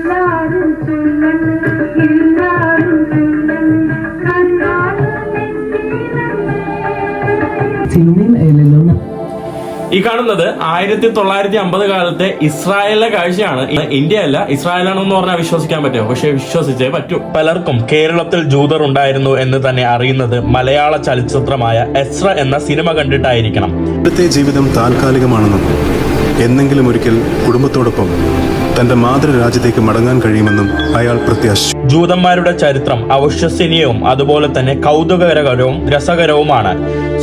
ഈ കാണുന്നത് 1950 കാലത്തെ ഇസ്രായേലിലെ കാഴ്ചയാണ്. ഇന്ത്യ അല്ല, ഇസ്രായേലാണെന്ന് പറഞ്ഞാൽ വിശ്വസിക്കാൻ പറ്റുമോ? പക്ഷെ വിശ്വസിച്ചേ പറ്റൂ. പലർക്കും കേരളത്തിൽ ജൂതർ ഉണ്ടായിരുന്നു എന്ന് തന്നെ അറിയുന്നത് മലയാള ചലച്ചിത്രമായ എസ്ര എന്ന സിനിമ കണ്ടിട്ടായിരിക്കണം. ഇവിടുത്തെ ജീവിതം താൽക്കാലികമാണെന്നും എന്നെങ്കിലും ഒരിക്കൽ കുടുംബത്തോടൊപ്പം തന്റെ മാതൃരാജ്യത്തേക്ക് മടങ്ങാൻ കഴിയുമെന്നും അയാൾ പ്രത്യാശിച്ചു. ജൂതന്മാരുടെ ചരിത്രം അവിശ്വസനീയവും അതുപോലെ തന്നെ കൗതുകകരവും രസകരവുമാണ്.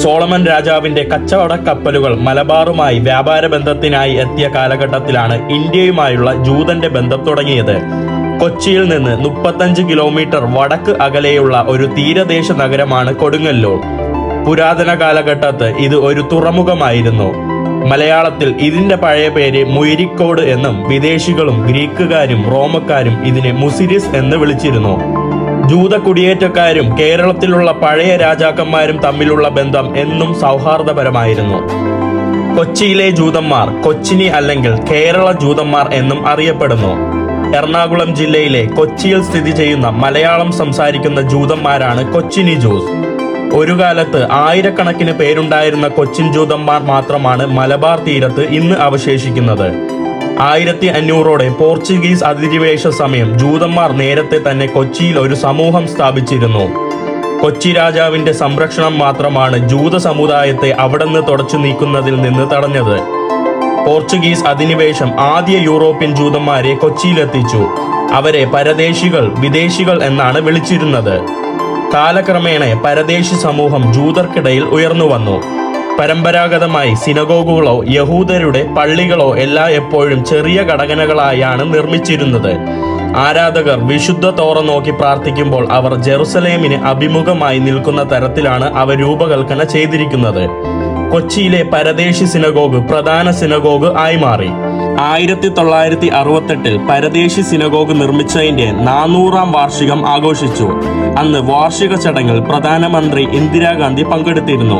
സോളമൻ രാജാവിന്റെ കച്ചവട കപ്പലുകൾ മലബാറുമായി വ്യാപാര ബന്ധത്തിനായി എത്തിയ കാലഘട്ടത്തിലാണ് ഇന്ത്യയുമായുള്ള ജൂതന്റെ ബന്ധം തുടങ്ങിയത്. കൊച്ചിയിൽ നിന്ന് 35 കിലോമീറ്റർ വടക്ക് അകലെയുള്ള ഒരു തീരദേശ നഗരമാണ് കൊടുങ്ങല്ലൂർ. പുരാതന കാലഘട്ടത്ത് ഇത് ഒരു തുറമുഖമായിരുന്നു. മലയാളത്തിൽ ഇതിന്റെ പഴയ പേര് മുയിരിക്കോട് എന്നും വിദേശികളും ഗ്രീക്കുകാരും റോമക്കാരും ഇതിനെ മുസിരിസ് എന്ന് വിളിച്ചിരുന്നു. ജൂത കുടിയേറ്റക്കാരും കേരളത്തിലുള്ള പഴയ രാജാക്കന്മാരും തമ്മിലുള്ള ബന്ധം എന്നും സൗഹാർദ്ദപരമായിരുന്നു. കൊച്ചിയിലെ ജൂതന്മാർ കൊച്ചിനി അല്ലെങ്കിൽ കേരള ജൂതന്മാർ എന്നും അറിയപ്പെടുന്നു. എറണാകുളം ജില്ലയിലെ കൊച്ചിയിൽ സ്ഥിതി ചെയ്യുന്ന മലയാളം സംസാരിക്കുന്ന ജൂതന്മാരാണ് കൊച്ചിനി ജൂസ്. ഒരു കാലത്ത് ആയിരക്കണക്കിന് പേരുണ്ടായിരുന്ന കൊച്ചിൻ ജൂതന്മാർ മാത്രമാണ് മലബാർ തീരത്ത് ഇന്ന് അവശേഷിക്കുന്നത്. 1500ഓടെ പോർച്ചുഗീസ് അധിനിവേശ സമയം ജൂതന്മാർ നേരത്തെ തന്നെ കൊച്ചിയിൽ ഒരു സമൂഹം സ്ഥാപിച്ചിരുന്നു. കൊച്ചി രാജാവിന്റെ സംരക്ഷണം മാത്രമാണ് ജൂത സമുദായത്തെ അവിടുന്ന് തുടച്ചു നീക്കുന്നതിൽ നിന്ന് തടഞ്ഞത്. പോർച്ചുഗീസ് അധിനിവേശം ആദ്യ യൂറോപ്യൻ ജൂതന്മാരെ കൊച്ചിയിലെത്തിച്ചു. അവരെ പരദേശികൾ, വിദേശികൾ എന്നാണ് വിളിച്ചിരുന്നത്. കാലക്രമേണ പരദേശി സമൂഹം ജൂതർക്കിടയിൽ ഉയർന്നു വന്നു. പരമ്പരാഗതമായി സിനഗോഗുകളോ യഹൂദരുടെ പള്ളികളോ എപ്പോഴും ചെറിയ ഘടകങ്ങളായാണ് നിർമ്മിച്ചിരുന്നത്. ആരാധകർ വിശുദ്ധ തോറ നോക്കി പ്രാർത്ഥിക്കുമ്പോൾ അവർ ജെറുസലേമിന് അഭിമുഖമായി നിൽക്കുന്ന തരത്തിലാണ് അവ രൂപകൽപ്പന ചെയ്തിരിക്കുന്നത്. കൊച്ചിയിലെ പരദേശി സിനഗോഗ് പ്രധാന സിനഗോഗ് ആയി മാറി. 1968 പരദേശി സിനഗോഗ് നിർമ്മിച്ചതിന്റെ 400ാം വാർഷികം ആഘോഷിച്ചു. അന്ന് വാർഷിക ചടങ്ങിൽ പ്രധാനമന്ത്രി ഇന്ദിരാഗാന്ധി പങ്കെടുത്തിരുന്നു.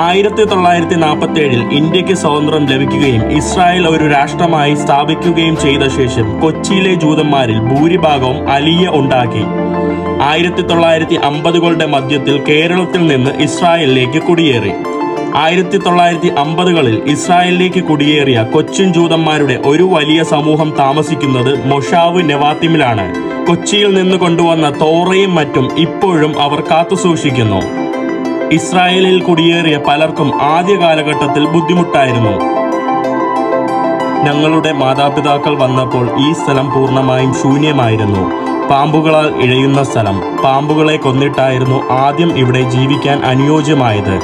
1947 ഇന്ത്യക്ക് സ്വാതന്ത്ര്യം ലഭിക്കുകയും ഇസ്രായേൽ ഒരു രാഷ്ട്രമായി സ്ഥാപിക്കുകയും ചെയ്ത ശേഷം കൊച്ചിയിലെ ജൂതന്മാരിൽ ഭൂരിഭാഗവും അലിയ ഉണ്ടാക്കി. 1950കളുടെ മധ്യത്തിൽ കേരളത്തിൽ നിന്ന് ഇസ്രായേലിലേക്ക് കുടിയേറി. 1950കളിൽ ഇസ്രായേലിലേക്ക് കുടിയേറിയ കൊച്ചിൻ ജൂതന്മാരുടെ ഒരു വലിയ സമൂഹം താമസിക്കുന്നത് മൊഷാവ് നെവാത്തിമിലാണ്. കൊച്ചിയിൽ നിന്ന് കൊണ്ടുവന്ന തോറയും മറ്റും ഇപ്പോഴും അവർ കാത്തുസൂക്ഷിക്കുന്നു. ഇസ്രായേലിൽ കുടിയേറിയ പലർക്കും ആദ്യ കാലഘട്ടത്തിൽ ബുദ്ധിമുട്ടായിരുന്നു. ഞങ്ങളുടെ മാതാപിതാക്കൾ വന്നപ്പോൾ ഈ സ്ഥലം പൂർണ്ണമായും ശൂന്യമായിരുന്നു. പാമ്പുകളാൽ ഇഴയുന്ന സ്ഥലം. പാമ്പുകളെ കൊന്നിട്ടായിരുന്നു ആദ്യം ഇവിടെ ജീവിക്കാൻ അനുയോജ്യമായത്.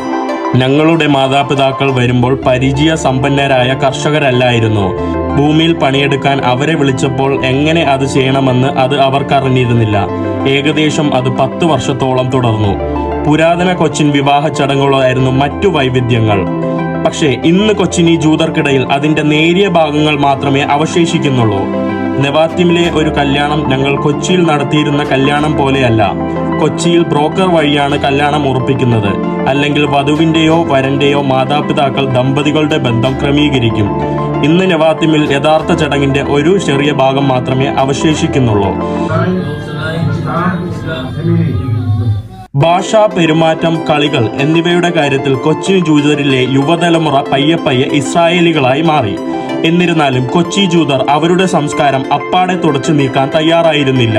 ഞങ്ങളുടെ മാതാപിതാക്കൾ വരുമ്പോൾ പരിചയ സമ്പന്നരായ കർഷകരല്ലായിരുന്നു. ഭൂമിയിൽ പണിയെടുക്കാൻ അവരെ വിളിച്ചപ്പോൾ എങ്ങനെ അത് ചെയ്യണമെന്ന് അത് അവർക്കറിഞ്ഞിരുന്നില്ല. ഏകദേശം അത് 10 വർഷത്തോളം തുടർന്നു. പുരാതന കൊച്ചിൻ വിവാഹ ചടങ്ങുകളായിരുന്നു മറ്റു വൈവിധ്യങ്ങൾ. പക്ഷേ ഇന്ന് കൊച്ചിനി ജൂതർക്കിടയിൽ അതിന്റെ നേരിയ ഭാഗങ്ങൾ മാത്രമേ അവശേഷിക്കുന്നുള്ളൂ. നെവാത്തിമിലെ ഒരു കല്യാണം ഞങ്ങൾ കൊച്ചിയിൽ നടത്തിയിരുന്ന കല്യാണം പോലെയല്ല. കൊച്ചിയിൽ ബ്രോക്കർ വഴിയാണ് കല്യാണം ഉറപ്പിക്കുന്നത്. അല്ലെങ്കിൽ വധുവിന്റെയോ വരന്റെയോ മാതാപിതാക്കൾ ദമ്പതികളുടെ ബന്ധം ക്രമീകരിക്കും. ഇന്ന് നെവാത്തിമിൽ യഥാർത്ഥ ചടങ്ങിന്റെ ഒരു ചെറിയ ഭാഗം മാത്രമേ അവശേഷിക്കുന്നുള്ളൂ. ഭാഷ, പെരുമാറ്റം, കളികൾ എന്നിവയുടെ കാര്യത്തിൽ കൊച്ചിൻ ജൂതരിലെ യുവതലമുറ പയ്യെ ഇസ്രായേലികളായി മാറി. എന്നിരുന്നാലും കൊച്ചി ജൂതർ അവരുടെ സംസ്കാരം അപ്പാടെ തുടച്ചു നീക്കാൻ തയ്യാറായിരുന്നില്ല.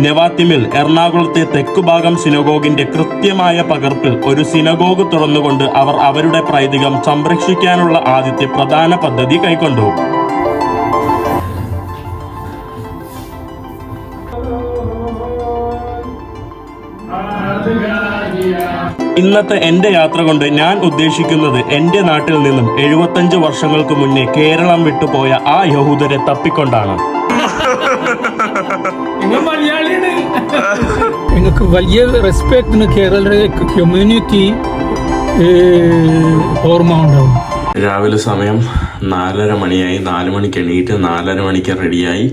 നെവാത്തിമിൽ എറണാകുളത്തെ തെക്കുഭാഗം സിനഗോഗിന്റെ കൃത്യമായ പകർപ്പിൽ ഒരു സിനഗോഗ് തുറന്നുകൊണ്ട് അവർ അവരുടെ പൈതൃകം സംരക്ഷിക്കാനുള്ള ആദ്യത്തെ പ്രധാന പദ്ധതി കൈക്കൊണ്ടു. ഇന്നത്തെ എന്റെ യാത്ര കൊണ്ട് ഞാൻ ഉദ്ദേശിക്കുന്നത് എന്റെ നാട്ടിൽ നിന്നും 75 വർഷങ്ങൾക്ക് മുന്നേ കേരളം വിട്ടുപോയ ആ യഹൂദരെ തപ്പിക്കൊണ്ടാണ്. ഞങ്ങൾക്ക് വലിയ റെസ്പെക്ട് കേരള കമ്മ്യൂണിറ്റി ഓർമ്മ ഉണ്ടാവും. രാവിലെ സമയം 4:30 മണിയായി. 4 മണിക്ക് എണീറ്റ് 4:30 മണിക്ക് റെഡിയായി.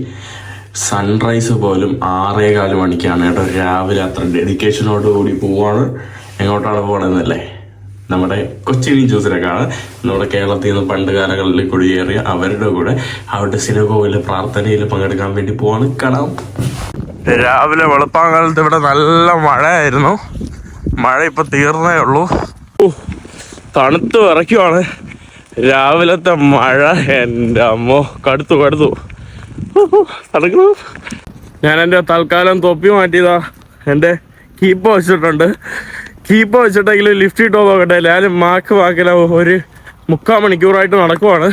സൺറൈസ് പോലും 6:15 മണിക്കാണ് കേട്ടോ. രാവിലെ അത്ര ഡെഡിക്കേഷനോട് കൂടി പോവാണ്. എങ്ങോട്ടാണ് പോകണമെന്നല്ലേ? നമ്മുടെ കൊച്ചിൻ ജ്യൂസിനൊക്കെയാണ്. നമ്മുടെ കേരളത്തിൽ നിന്ന് പണ്ട് കാലങ്ങളിൽ കുടിയേറിയ അവരുടെ കൂടെ അവരുടെ സിനഗോഗിലെ പ്രാർത്ഥനയിൽ പങ്കെടുക്കാൻ വേണ്ടി പോവാണ്. കാണാം. രാവിലെ വെളുപ്പാങ്കാലത്ത് ഇവിടെ നല്ല മഴയായിരുന്നു. മഴ ഇപ്പൊ തീർന്നേ ഉള്ളൂ. തണുത്ത് വിറയ്ക്കുവാണ്. രാവിലത്തെ മഴ എൻ്റെ അമ്മോ കടുത്തു തണുക്കുന്നു. ഞാൻ എൻ്റെ തൽക്കാലം തൊപ്പി മാറ്റിയതാ. എൻ്റെ കീപ്പ വെച്ചിട്ടുണ്ട്. കീപ്പ വെച്ചിട്ടെങ്കിലും ലിഫ്റ്റ് ഇട്ടോ നോക്കട്ടെ. ഞാൻ മാക്കില ഒരു 3/4 മണിക്കൂറായിട്ട് നടക്കുവാണ്.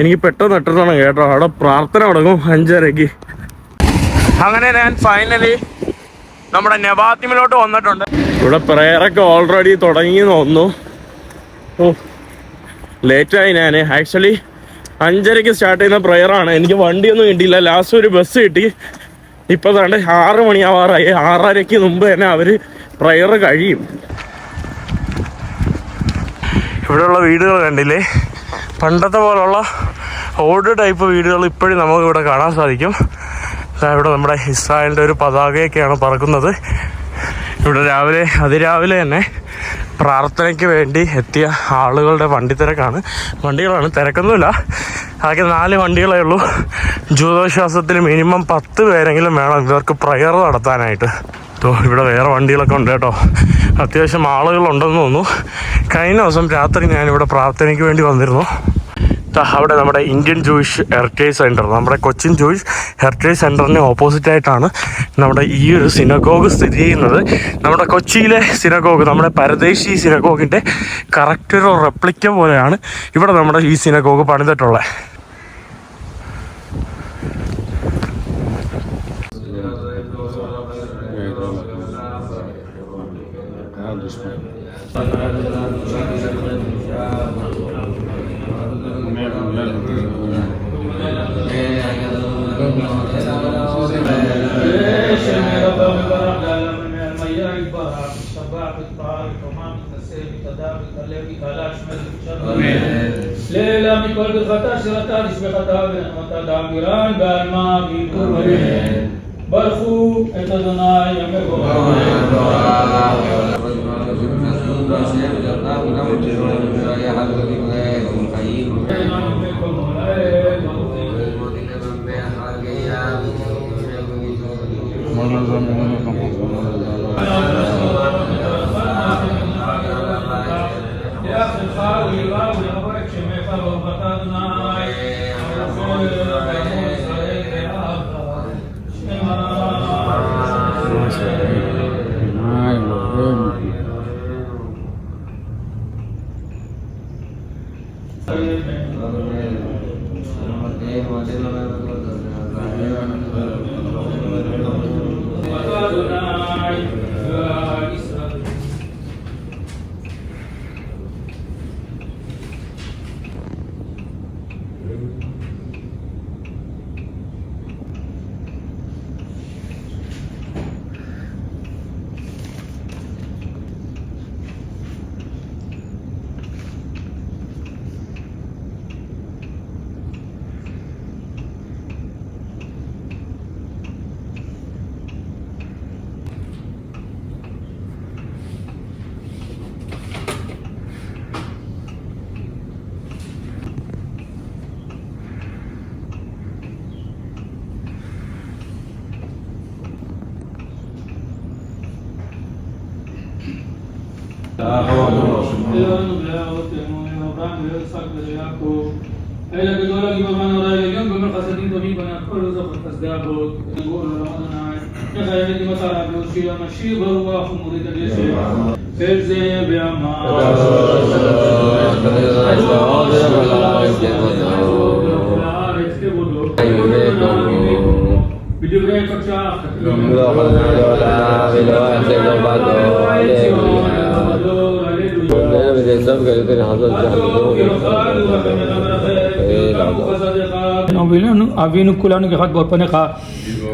എനിക്ക് പെട്ടെന്ന് എട്ടണം കേട്ടോ. അവിടെ പ്രാർത്ഥന തുടങ്ങും 5:30. അങ്ങനെ ഞാൻ ഫൈനലി നമ്മുടെ നബാത്തിമിലോട്ട് വന്നിട്ടുണ്ട്. ഇവിടെ പ്രേയറൊക്കെ ഓൾറെഡി തുടങ്ങിയെന്ന് തോന്നുന്നു. ലേറ്റായി. ഞാൻ ആക്ച്വലി 5:30 സ്റ്റാർട്ട് ചെയ്യുന്ന പ്രേയറാണ്. എനിക്ക് വണ്ടിയൊന്നും കിട്ടിയില്ല. ലാസ്റ്റ് ഒരു ബസ് കിട്ടി. ഇപ്പം താണ്ട് 6 മണിയാവാറായി. 6:30 മുമ്പ് തന്നെ അവർ പ്രയർ കഴിയും. ഇവിടെയുള്ള വീടുകൾ കണ്ടില്ലേ? പണ്ടത്തെ പോലുള്ള ഓൾഡ് ടൈപ്പ് വീടുകൾ ഇപ്പോഴും നമുക്ക് ഇവിടെ കാണാൻ സാധിക്കും. ഇവിടെ നമ്മുടെ ഇസ്രായേലിൻ്റെ ഒരു പതാകയൊക്കെയാണ് പറക്കുന്നത്. ഇവിടെ അതിരാവിലെ തന്നെ പ്രാർത്ഥനയ്ക്ക് വേണ്ടി എത്തിയ ആളുകളുടെ വണ്ടിത്തിരക്കാണ്. വണ്ടികളാണ്, തിരക്കൊന്നുമില്ല. ആകെ 4 വണ്ടികളേ ഉള്ളൂ. ജൂതവിശ്വാസത്തിൽ മിനിമം 10 പേരെങ്കിലും വേണം ഇവർക്ക് പ്രയർ നടത്താനായിട്ട്. ഇവിടെ വേറെ വണ്ടികളൊക്കെ ഉണ്ട് കേട്ടോ. അത്യാവശ്യം ആളുകളുണ്ടെന്ന് തോന്നുന്നു. കഴിഞ്ഞ ദിവസം രാത്രി ഞാനിവിടെ പ്രാർത്ഥനയ്ക്ക് വേണ്ടി വന്നിരുന്നു. അവിടെ നമ്മുടെ ഇന്ത്യൻ ജൂയിഷ് ഹെറിറ്റേജ് സെൻറ്റർ, നമ്മുടെ കൊച്ചിൻ ജൂയിഷ് ഹെറിറ്റേജ് സെൻറ്ററിന് ഓപ്പോസിറ്റായിട്ടാണ് നമ്മുടെ ഈ ഒരു സിനഗോഗ് സ്ഥിതി ചെയ്യുന്നത്. നമ്മുടെ കൊച്ചിയിലെ സിനഗോഗ്, നമ്മുടെ പരദേശി സിനഗോഗിൻ്റെ കറക്റ്റ് ഒരു റെപ്ലിക്ക പോലെയാണ് ഇവിടെ നമ്മുടെ ഈ synagogue പണിതിട്ടുള്ളത്. לילה מכל ברכתה שירתה לשבחתה ונחמתה דאמירן בעלמה ועיבור ברכו את אדוני ימי אלה גדול הגיבורן הורי העליון גומר חסדים טובים בנת כל זוכר חסדי אבות נגור לעולם אדוני מחייבת עם הצהרה והושיע משיר ברוח ומוריד הגשם אל זה בעמה לארץ כבודו בדברי קדשך לא אבינו כולנו כחד באור פניך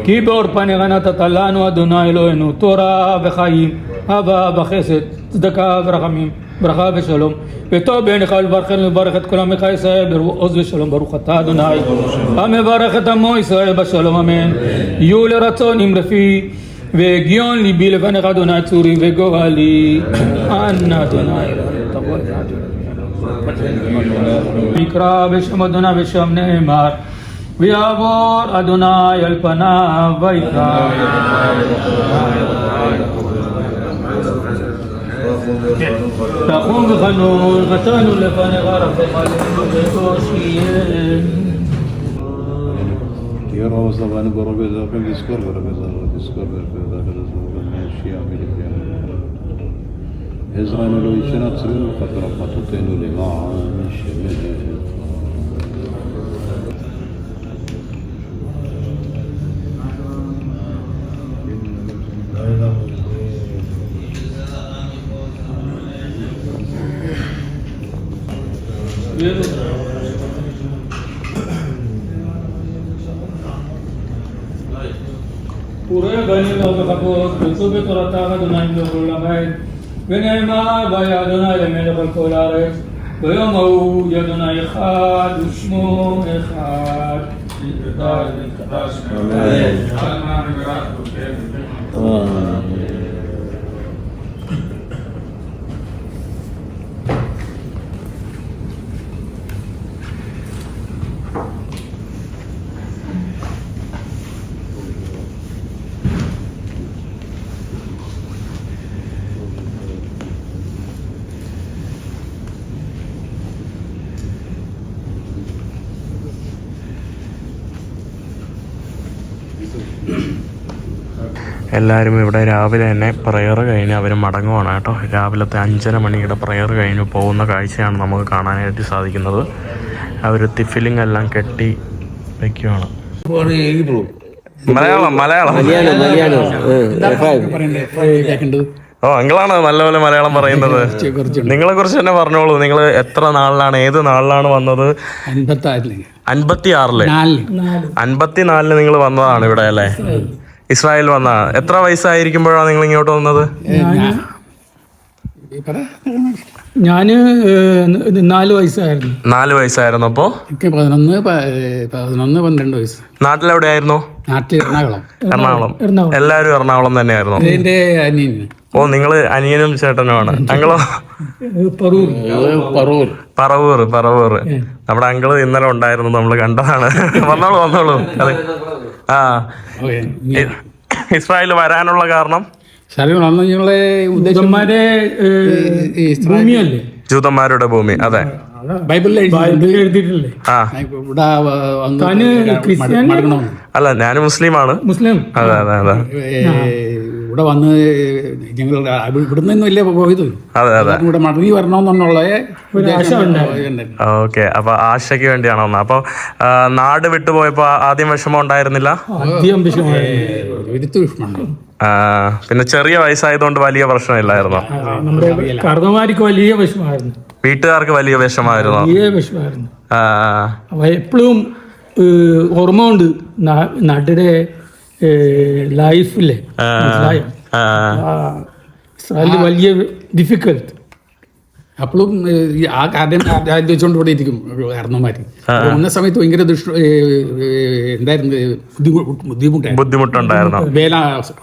כי באור פניך נתת לנו אדוני אלוהינו תורה וחיים אהבה וחסד צדקה ורחמים ברכה ושלום וטוב בעיניך ולברכנו ולברך את כל עמך ישראל בעוז ושלום ברוך אתה אדוני המברך את עמו ישראל בשלום אמן יהיו לרצון עם לפי והגיון ליבי לבניך אדוני צורי וגואלי אנא אדוני מקרא בשם אדוני ושם נאמר ויעבור אדוני על פניו ויקרא רחום וחנון חטאנו לפניך רחם עלינו ותושיענו. Diğer havuzda beni beraber zaten diskor Ezrail lo için atsırıyor fakat tutenu lima şemede. פורה בנים לו בכבוד, פרצו בתורתך אדוני בכל עמד, ונאמר והיה אדוני למלך על כל הארץ, ביום ההוא יהיה אדוני אחד ושמו אחד. എല്ലാവരും ഇവിടെ രാവിലെ തന്നെ പ്രയർ കഴിഞ്ഞ് അവർ മടങ്ങുവാണ് കേട്ടോ. രാവിലത്തെ 5:30 മണിയുടെ പ്രയർ കഴിഞ്ഞ് പോകുന്ന കാഴ്ചയാണ് നമുക്ക് കാണാനായിട്ട് സാധിക്കുന്നത്. അവർ തിഫിലിംഗ് എല്ലാം കെട്ടി വയ്ക്കുവാണ്. മലയാളം ഓ അങ്ങളാണ് നല്ലപോലെ മലയാളം പറയുന്നത്. നിങ്ങളെ കുറിച്ച് തന്നെ പറഞ്ഞോളൂ. നിങ്ങൾ എത്ര നാളിലാണ്, ഏത് നാളിലാണ് വന്നത്? 56 54 നിങ്ങൾ വന്നതാണ് ഇവിടെ അല്ലേ? ഇസ്രായേൽ വന്ന എത്ര വയസ്സായിരിക്കുമ്പോഴാണ് നിങ്ങൾ ഇങ്ങോട്ട് വന്നത്? ഞാന് 4 വയസ്സായിരുന്നു. 4 വയസ്സായിരുന്നു. അപ്പോ 11-12 വയസ്സ്. നാട്ടിലെവിടെയായിരുന്നു? നാട്ടിൽ എറണാകുളം. എല്ലാവരും എറണാകുളം തന്നെയായിരുന്നു. എന്റെ അനിയൻ. ഓ നിങ്ങള് അനിയനും ചേട്ടനുമാണ്. അങ്കിളോ? പറവൂർ. നമ്മുടെ അങ്കിള് ഇന്നലെ ഉണ്ടായിരുന്നു, നമ്മള് കണ്ടതാണ്. വന്നോളൂ. അതെ. ആ ഇസ്രായേൽ വരാനുള്ള കാരണം ജൂതന്മാരുടെ ഭൂമി. അതെ, എഴുതിയിട്ടില്ലേ? ആ അല്ല, ഞാൻ മുസ്ലിമാണ്. അതെ ഇവിടെ വന്ന് ഞങ്ങൾ ഇവിടുന്ന് വലിയ പോയത്. അതെ ഇവിടെ മടങ്ങി വരണമെന്നുള്ള ഓക്കെ. അപ്പൊ ആശയ്ക്ക് വേണ്ടിയാണ് വന്നത്. അപ്പൊ നാട് വിട്ടുപോയപ്പോ ആദ്യം വിഷമം ഉണ്ടായിരുന്നില്ല? പിന്നെ ചെറിയ വയസ്സായതുകൊണ്ട് വലിയ പ്രശ്നമില്ലായിരുന്നോ? വലിയ വിഷമായിരുന്നു. വീട്ടുകാർക്ക് വലിയ വിഷമായിരുന്നു. എപ്പോഴും ഓർമ്മ ഉണ്ട് നാട്ടിലെ ലൈഫിലെ ഇസ്രായേലിൽ വലിയ ഡിഫിക്കൽട്ട്. അപ്പോഴും ആ കാര്യം ആലോചിച്ചുകൊണ്ട് ഇവിടെ ഇരിക്കും കാരണന്മാർ. ഒന്ന സമയത്ത് ഭയങ്കര ബുദ്ധിമുട്ടുണ്ടായിരുന്നു. വേല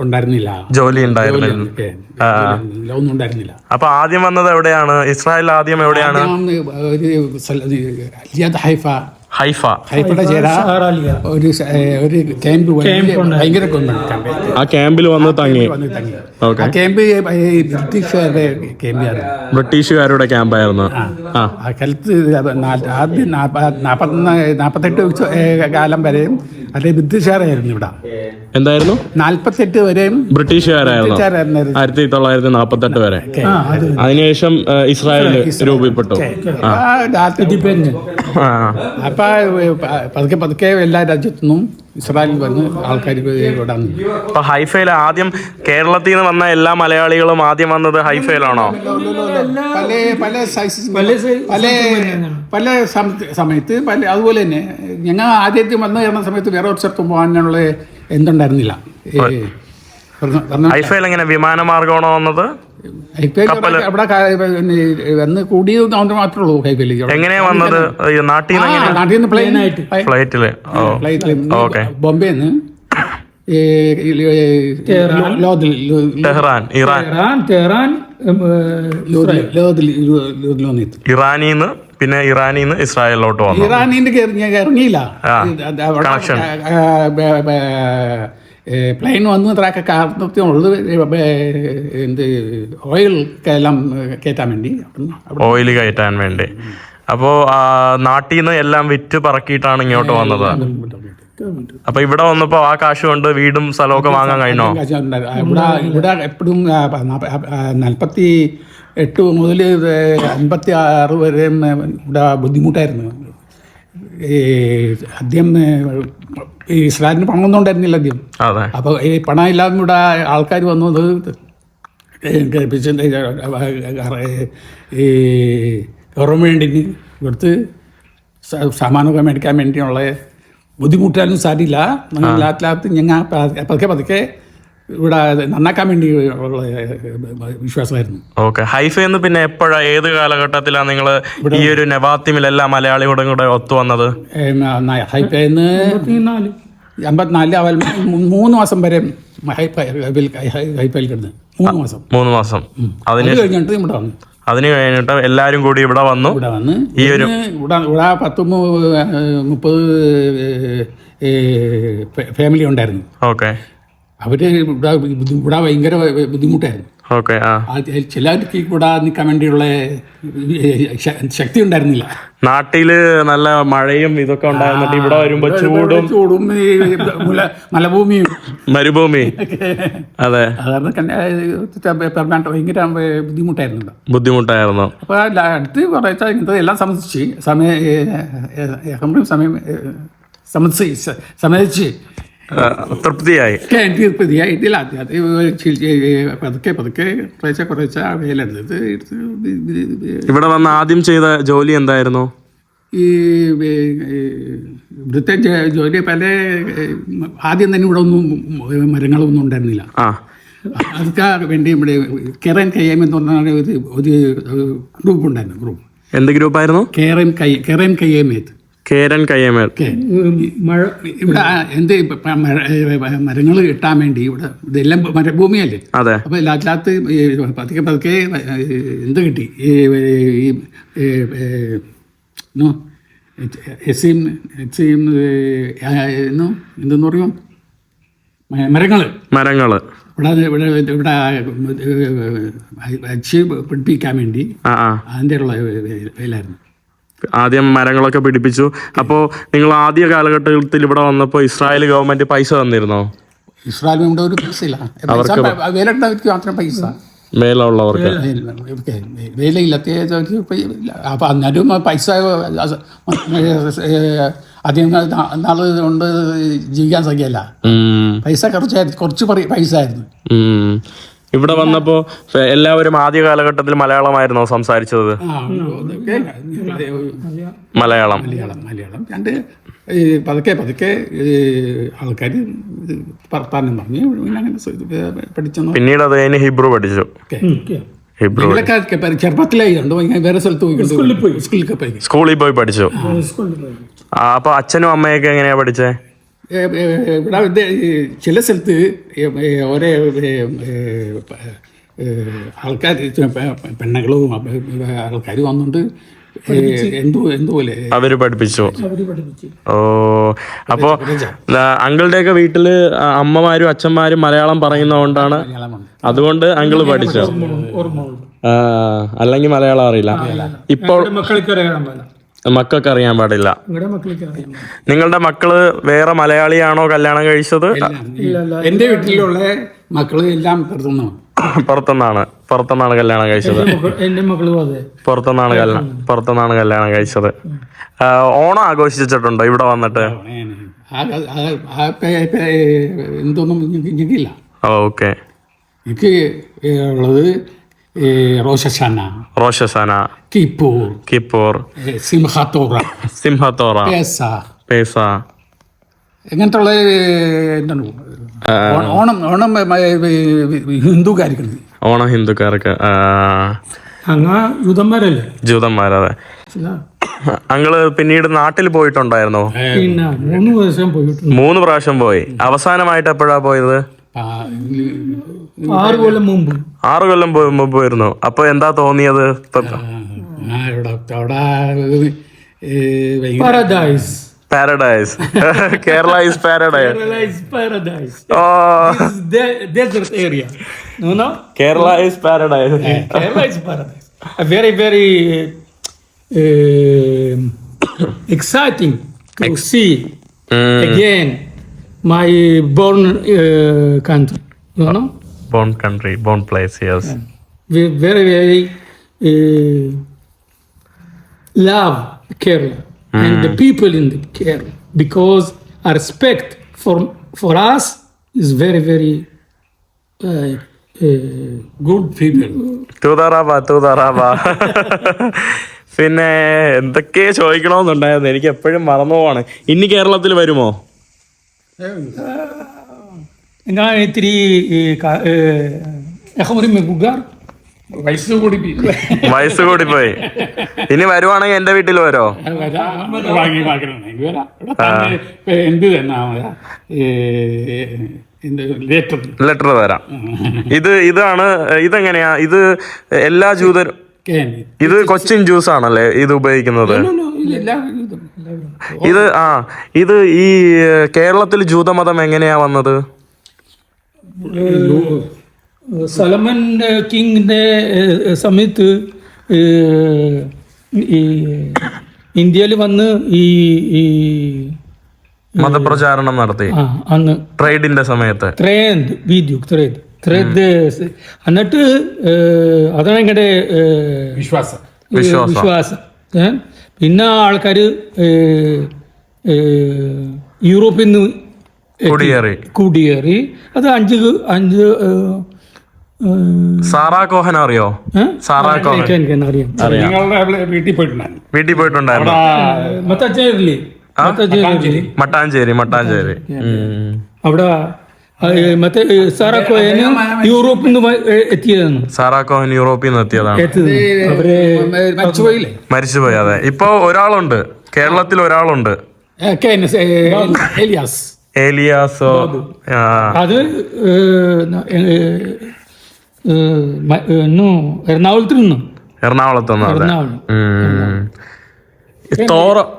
ഉണ്ടായിരുന്നില്ല, ജോലി ഉണ്ടായിരുന്നില്ല, ഒന്നും ഉണ്ടായിരുന്നില്ല. അപ്പൊ ആദ്യം വന്നത് എവിടെയാണ്? ഇസ്രായേൽ ആദ്യം എവിടെയാണ്? ഹൈഫയുടെ ഒരു ക്യാമ്പ്, ഭയങ്കര ആ ക്യാമ്പിൽ വന്ന് തങ്ങി. ആ ക്യാമ്പ് ബ്രിട്ടീഷുകാരുടെ ക്യാമ്പായിരുന്നു. ആ കാലത്ത് ആദ്യം 48 കാലം വരെയും അതേ ബ്രിട്ടീഷുകാരായിരുന്നു ഇവിടെ. എന്തായിരുന്നു? 48 വരെയും ബ്രിട്ടീഷുകാരായിരുന്നു. 1948 വരെ. അതിനുശേഷം ഇസ്രായേൽ രൂപപ്പെട്ടു. അപ്പൊ പതുക്കെ എല്ലാ രാജ്യത്തുനിന്നും ഇസ്രായേലിൽ വന്ന് ആൾക്കാർ ഇവിടെ. അപ്പൊ ഹൈഫയിൽ ആദ്യം കേരളത്തിൽ നിന്ന് വന്ന എല്ലാ മലയാളികളും ആദ്യം വന്നത് ഹൈഫയിലാണോ? പല സമയത്ത് അതുപോലെ തന്നെ ഞങ്ങൾ ആദ്യത്തെ വന്നു കയറുന്ന സമയത്ത് വേറെ ഒരു സ്ഥലത്തും പോകാനുള്ള എന്തുണ്ടായിരുന്നില്ല. ഹൈഫയിൽ എങ്ങനെ വിമാനമാർഗമാണോ വന്നത്? വന്ന് കൂടിയത് മാത്രമേ ഉള്ളൂ. ഹൈഫയിൽ എങ്ങനെയാ വന്നത്? നാട്ടിൽ നിന്ന് ഫ്ലൈറ്റില് ബോംബെന്ന് ടെഹ്റാൻ, ഇറാൻ, ലോകത്തിൽ വന്നിട്ട് ഇറാനിന്ന് പിന്നെ ഇറാനിന്ന് ഇസ്രായേലിലോട്ട് വന്നു. ഇറാനിന്റെ ഇറങ്ങിയില്ല. കണക്ഷൻ പ്ലെയിൻ വന്നു അത്രയൊക്കെ കാരണത്തിനുള്ളത് എന്ത് ഓയിൽ എല്ലാം കയറ്റാൻ വേണ്ടി. ഓയിൽ കയറ്റാൻ വേണ്ടി. അപ്പോ നാട്ടിൽ നിന്ന് എല്ലാം വിറ്റ് പറക്കിയിട്ടാണ് ഇങ്ങോട്ട് വന്നത്. അപ്പൊ ഇവിടെ വന്നപ്പോ ആ കാശ് കൊണ്ട് വീടും സ്ഥലമൊക്കെ വാങ്ങാൻ കഴിഞ്ഞോ? ഇവിടെ എപ്പോഴും 48 മുതൽ 56 വരെ ഇവിടെ ബുദ്ധിമുട്ടായിരുന്നു. ആദ്യം ഈ ഇസ്രായേലിന് പണമൊന്നും ഉണ്ടായിരുന്നില്ല ആദ്യം. അപ്പോൾ ഈ പണം ഇല്ലാതെ ഇവിടെ ആൾക്കാർ വന്നത് ഈ ഗവൺമെൻറ്റിന് ഇവിടുത്തെ സാമാനമൊക്കെ മേടിക്കാൻ വേണ്ടിയുള്ള ബുദ്ധിമുട്ടാനും സാധ്യമില്ല. ലാത്ത് ഞങ്ങൾ പതുക്കെ ഇവിടെ നന്നാക്കാൻ വേണ്ടി ഉള്ള വിശ്വാസമായിരുന്നു. ഓക്കെ. ഹൈഫയെന്ന് പിന്നെ എപ്പോഴാ, ഏത് കാലഘട്ടത്തിലാണ് നിങ്ങൾ ഈ ഒരു നവാത്തിമിലെല്ലാം മലയാളിയോടും കൂടെ ഒത്തു വന്നത്? ഹൈഫയെന്ന് 54 3 മാസം വരെ ഹൈഫയിൽ കിടന്ന് 3 മാസം അതിന് കഴിഞ്ഞിട്ട് ഇവിടെ വന്നു. അതിന് കഴിഞ്ഞിട്ട് എല്ലാരും കൂടി ഇവിടെ വന്നു. ഈ ഒരു ഇവിടെ 10-30 ഫാമിലി ഉണ്ടായിരുന്നു. ഓക്കെ. അവര് ഇവിടെ ഭയങ്കര ബുദ്ധിമുട്ടായിരുന്നു. ഓക്കെ. ചിലർക്ക് ഇവിടെ നിൽക്കാൻ വേണ്ടിയുള്ള ശക്തി ഉണ്ടായിരുന്നില്ല. നാട്ടില് നല്ല മഴയും ഇതൊക്കെ ഉണ്ടായിരുന്നിട്ട് ഇവിടെ വരുമ്പോ ചൂടും മലഭൂമിയും മരുഭൂമി. അതെ, ഭയങ്കര ബുദ്ധിമുട്ടായിരുന്നു. അപ്പൊ അടുത്ത് കുറച്ച ഇങ്ങനത്തെ എല്ലാം സമ്മതിച്ച് തൃപ്തിയായി. തൃപ്തിയായിട്ടില്ല. പതുക്കെ കുറച്ച വേലെടുത്ത് ഇവിടെ വന്ന് ആദ്യം ചെയ്ത ജോലി എന്തായിരുന്നു? ഈ ഇവിടുത്തെ ജോലി ആദ്യം തന്നെ ഇവിടെ ഒന്നും മരങ്ങളൊന്നും ഉണ്ടായിരുന്നില്ല. അതൊക്കെ വേണ്ടി ഇവിടെ കേരൻ കയ്യം എന്ന് പറഞ്ഞ ഒരു ഗ്രൂപ്പ് ഉണ്ടായിരുന്നു. ഗ്രൂപ്പ് എന്ത് ഗ്രൂപ്പായിരുന്നു? കേരൻ കയ്യമേത്ത്. കേരൻ കയ്യമേത്ത്. ഇവിടെ എന്ത് മരങ്ങൾ കിട്ടാൻ വേണ്ടി ഇവിടെ ഇതെല്ലാം മരുഭൂമിയല്ലേ. അതെ. അപ്പൊ എല്ലാത്തിനകത്ത് പതുക്കെ എന്ത് കിട്ടി, എന്തെന്ന് പറയും, മരങ്ങള് ഇവിടെ വച്ച് പിടിപ്പിക്കാൻ വേണ്ടി അതിൻ്റെ ഉള്ള വേലായിരുന്നു. ആദ്യം മരങ്ങളൊക്കെ പിടിപ്പിച്ചു. അപ്പോ നിങ്ങൾ ആദ്യ കാലഘട്ടത്തിൽ ഇവിടെ വന്നപ്പോ ഇസ്രായേൽ ഗവൺമെന്റ് പൈസ തന്നിരുന്നോ? ഇസ്രായേൽ ഇവിടെ ഒരു പൈസ ഇല്ല. വേലുള്ളവർക്ക് മാത്രം പൈസ, മേലുള്ളവർക്ക് വേലയില്ലാത്ത. അപ്പൊ അന്നേരം പൈസ അധികം നാള് കൊണ്ട് ജീവിക്കാൻ സാധ്യമല്ല. പൈസ കുറച്ച് പൈസ ആയിരുന്നു. ഇവിടെ വന്നപ്പോ എല്ലാവരും ആദ്യ കാലഘട്ടത്തിൽ മലയാളമായിരുന്നോ സംസാരിച്ചത്? മലയാളം. രണ്ട് പതുക്കെ ആൾക്കാർ വർത്താനം പറഞ്ഞു അങ്ങനെ പഠിച്ചു. പിന്നീട് അത് കഴിഞ്ഞ് ഹിബ്രു പഠിച്ചു. ചെറുപ്പത്തിലായി വേറെ സ്ഥലത്ത് സ്കൂളിൽ പോയി പഠിച്ചു. അപ്പൊ അച്ഛനും അമ്മയൊക്കെ എങ്ങനെയാ പഠിച്ചേ? ഇവിടെ ചില സ്ഥലത്ത് ഒരേ ആൾക്കാർ പെണ്ണുങ്ങളും ആൾക്കാർ വന്നുകൊണ്ട് എന്തുപോലെ അവര് പഠിപ്പിച്ചു. ഓ, അപ്പോ അങ്കിളുടെയൊക്കെ വീട്ടില് അമ്മമാരും അച്ഛന്മാരും മലയാളം പറയുന്നതുകൊണ്ടാണ്, അതുകൊണ്ട് അങ്കിള് പഠിച്ചു. അല്ലെങ്കിൽ മലയാളം അറിയില്ല. ഇപ്പോൾ മക്കൾക്ക് അറിയാൻ പാടില്ല. നിങ്ങളുടെ മക്കള് വേറെ മലയാളിയാണോ കല്യാണം കഴിച്ചത്? എന്റെ വീട്ടിലുള്ള മക്കള് എല്ലാം പുറത്തുനിന്നാണ് കല്യാണം കഴിച്ചത്. പുറത്തുനിന്നാണ് കല്യാണം കഴിച്ചത്. ഓണം ആഘോഷിച്ചിട്ടുണ്ടോ ഇവിടെ വന്നിട്ട്? എന്തൊന്നും എനിക്കില്ല. ഓക്കെ. എനിക്ക് ഉള്ളത് റോഷസാന, കിപ്പൂർ, സിംഹത്തോറ, പേസ, ഇങ്ങനത്തുള്ള എന്താണ് ഓണം ഹിന്ദുക്കാർക്ക്. ജൂതന്മാരതെ. അങ്ങള് പിന്നീട് നാട്ടിൽ പോയിട്ടുണ്ടായിരുന്നോ? 3 പ്രാവശ്യം പോയിട്ടുണ്ട്. 3 പ്രാവശ്യം പോയി. അവസാനമായിട്ട് എപ്പോഴാ പോയത്? 6 കൊല്ലം മുമ്പ് 6 കൊല്ലം മുമ്പ് വരുന്നു. അപ്പൊ എന്താ തോന്നിയത്? Paradise. Paradise. Kerala is paradise. Paradise. ഓ, This is desert area. No? Kerala is paradise. Kerala is paradise. A very, very exciting to see again my born country. You know, born country, born place. Yes. we very, very love Kerala and the people in the Kerala because our respect for us is very, very good people. തൂതാറാബ. പിന്നെ എന്തൊക്കെ ചോദിക്കണമെന്നുണ്ടായിരുന്നു, എനിക്ക് എപ്പോഴും മറന്നു പോവാണ്. ഇനി കേരളത്തിൽ വരുമോ? ഞാൻ ഇത്തിരി מבוגר. വയസ്സ് കൂടി വയസ്സ് കൂടി പോയി. ഇനി വരുവാണെങ്കിൽ എന്റെ വീട്ടിൽ വരോ? എന്ത് തന്നെ ലെറ്റർ തരാം. ഇതെങ്ങനെയാ? ഇത് എല്ലാ ജൂതരും ഇത് കൊച്ചിൻ ജ്യൂസ് ആണല്ലേ ഇത് ഉപയോഗിക്കുന്നത്? ഇത് ഈ കേരളത്തിൽ ജൂതമതം എങ്ങനെയാ വന്നത്? സലമൻ കിങ്ങിന്റെ സമയത്ത് ഇന്ത്യയിൽ വന്ന് ഈ മതപ്രചാരണം നടത്തി അന്ന് ട്രേഡിന്റെ സമയത്ത്. ട്രേഡ് എന്നിട്ട് അതാണ് ഞങ്ങളുടെ വിശ്വാസം. പിന്നെ ആൾക്കാര് യൂറോപ്പിൽ നിന്ന് കുടിയേറി. അത് അഞ്ച് സാറാ കോഹൻ അറിയോ? സാറാ കോഹൻ നിങ്ങളുടെ വീട്ടിൽ പോയിട്ടുണ്ടായിരുന്നു. മട്ടാഞ്ചേരി. അവിടെ മറ്റേ സാറാ കോഹൻ യൂറോപ്പിൽ നിന്ന് എത്തിയതാണ്. സാറാ കോഹൻ യൂറോപ്പിൽ നിന്ന് എത്തിയതാണ്. മരിച്ചുപോയി. അതെ. ഇപ്പൊ ഒരാളുണ്ട് കേരളത്തിൽ, ഒരാളുണ്ട് ഏലിയാസോ. അത് എറണാകുളത്ത് നിന്ന്.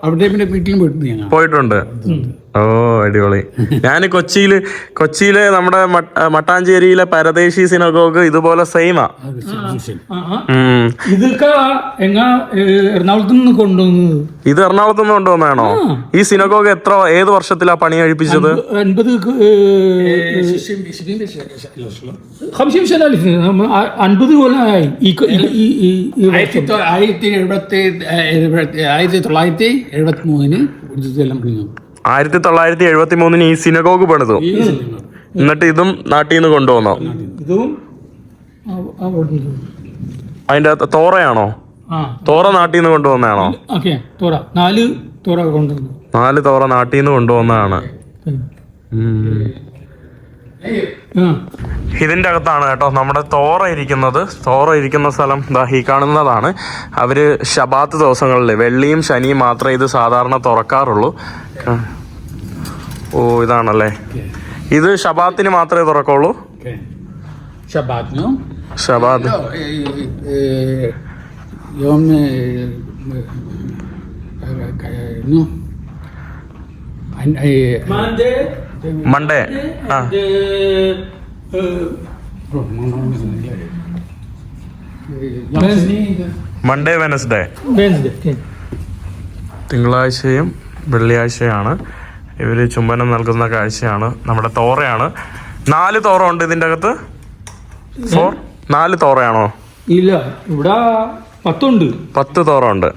അവിടെ വീട്ടിലും പോയിട്ടുണ്ട്. ഓ, അടിപൊളി. ഞാൻ കൊച്ചിയിലെ നമ്മുടെ മട്ടാഞ്ചേരിയിലെ പരദേശി സിനഗോഗ് ഇതുപോലെ സെയിമാ. ഇതൊക്കെ എറണാകുളത്ത് നിന്ന് കൊണ്ടുവന്നത്. ഇത് എറണാകുളത്ത് നിന്ന് കൊണ്ടുവന്നാണോ? ഈ സിനഗോഗ് ഏത് വർഷത്തിലാ പണി കഴിപ്പിച്ചത്? 50 കൊല്ലമായി. 1973 ഈ സിനഗോഗ് പണിതു. എന്നിട്ട് ഇതും നാട്ടിൽ നിന്ന് കൊണ്ടുവന്നോ? അതിന്റെ അകത്ത് തോറയാണോ? തോറ നാട്ടിൽ നിന്ന് കൊണ്ടുവന്നാണോ? 4 തോറ കൊണ്ടുവന്നു. 4 തോറ നാട്ടിൽ നിന്ന് കൊണ്ടുവന്നതാണ്. ഇതിന്റെ അകത്താണ് കേട്ടോ നമ്മുടെ തോറ ഇരിക്കുന്ന സ്ഥലം. ഈ കാണുന്നതാണ്. അവര് ശബാത്ത് ദിവസങ്ങളിൽ വെള്ളിയും ശനിയും മാത്രമേ ഇത് സാധാരണ തുറക്കാറുള്ളൂ. ഓ, ഇതാണല്ലേ. ഇത് ശബാത്തിന് മാത്രമേ തുറക്കുള്ളൂ. ശബാത്ത് മൺഡേ. Monday, Wednesday. തിങ്കളാഴ്ചയും വെള്ളിയാഴ്ചയാണ് ഇവര് ചുംബനം നൽകുന്ന കാഴ്ചയാണ്. നമ്മുടെ തോറയാണ്. 4 തോറ ഉണ്ട് ഇതിന്റെ അകത്ത്. 4 തോറയാണോ? ഇല്ല, ഇവിടെ 10 ഉണ്ട്. 10 തോറ ഉണ്ട്.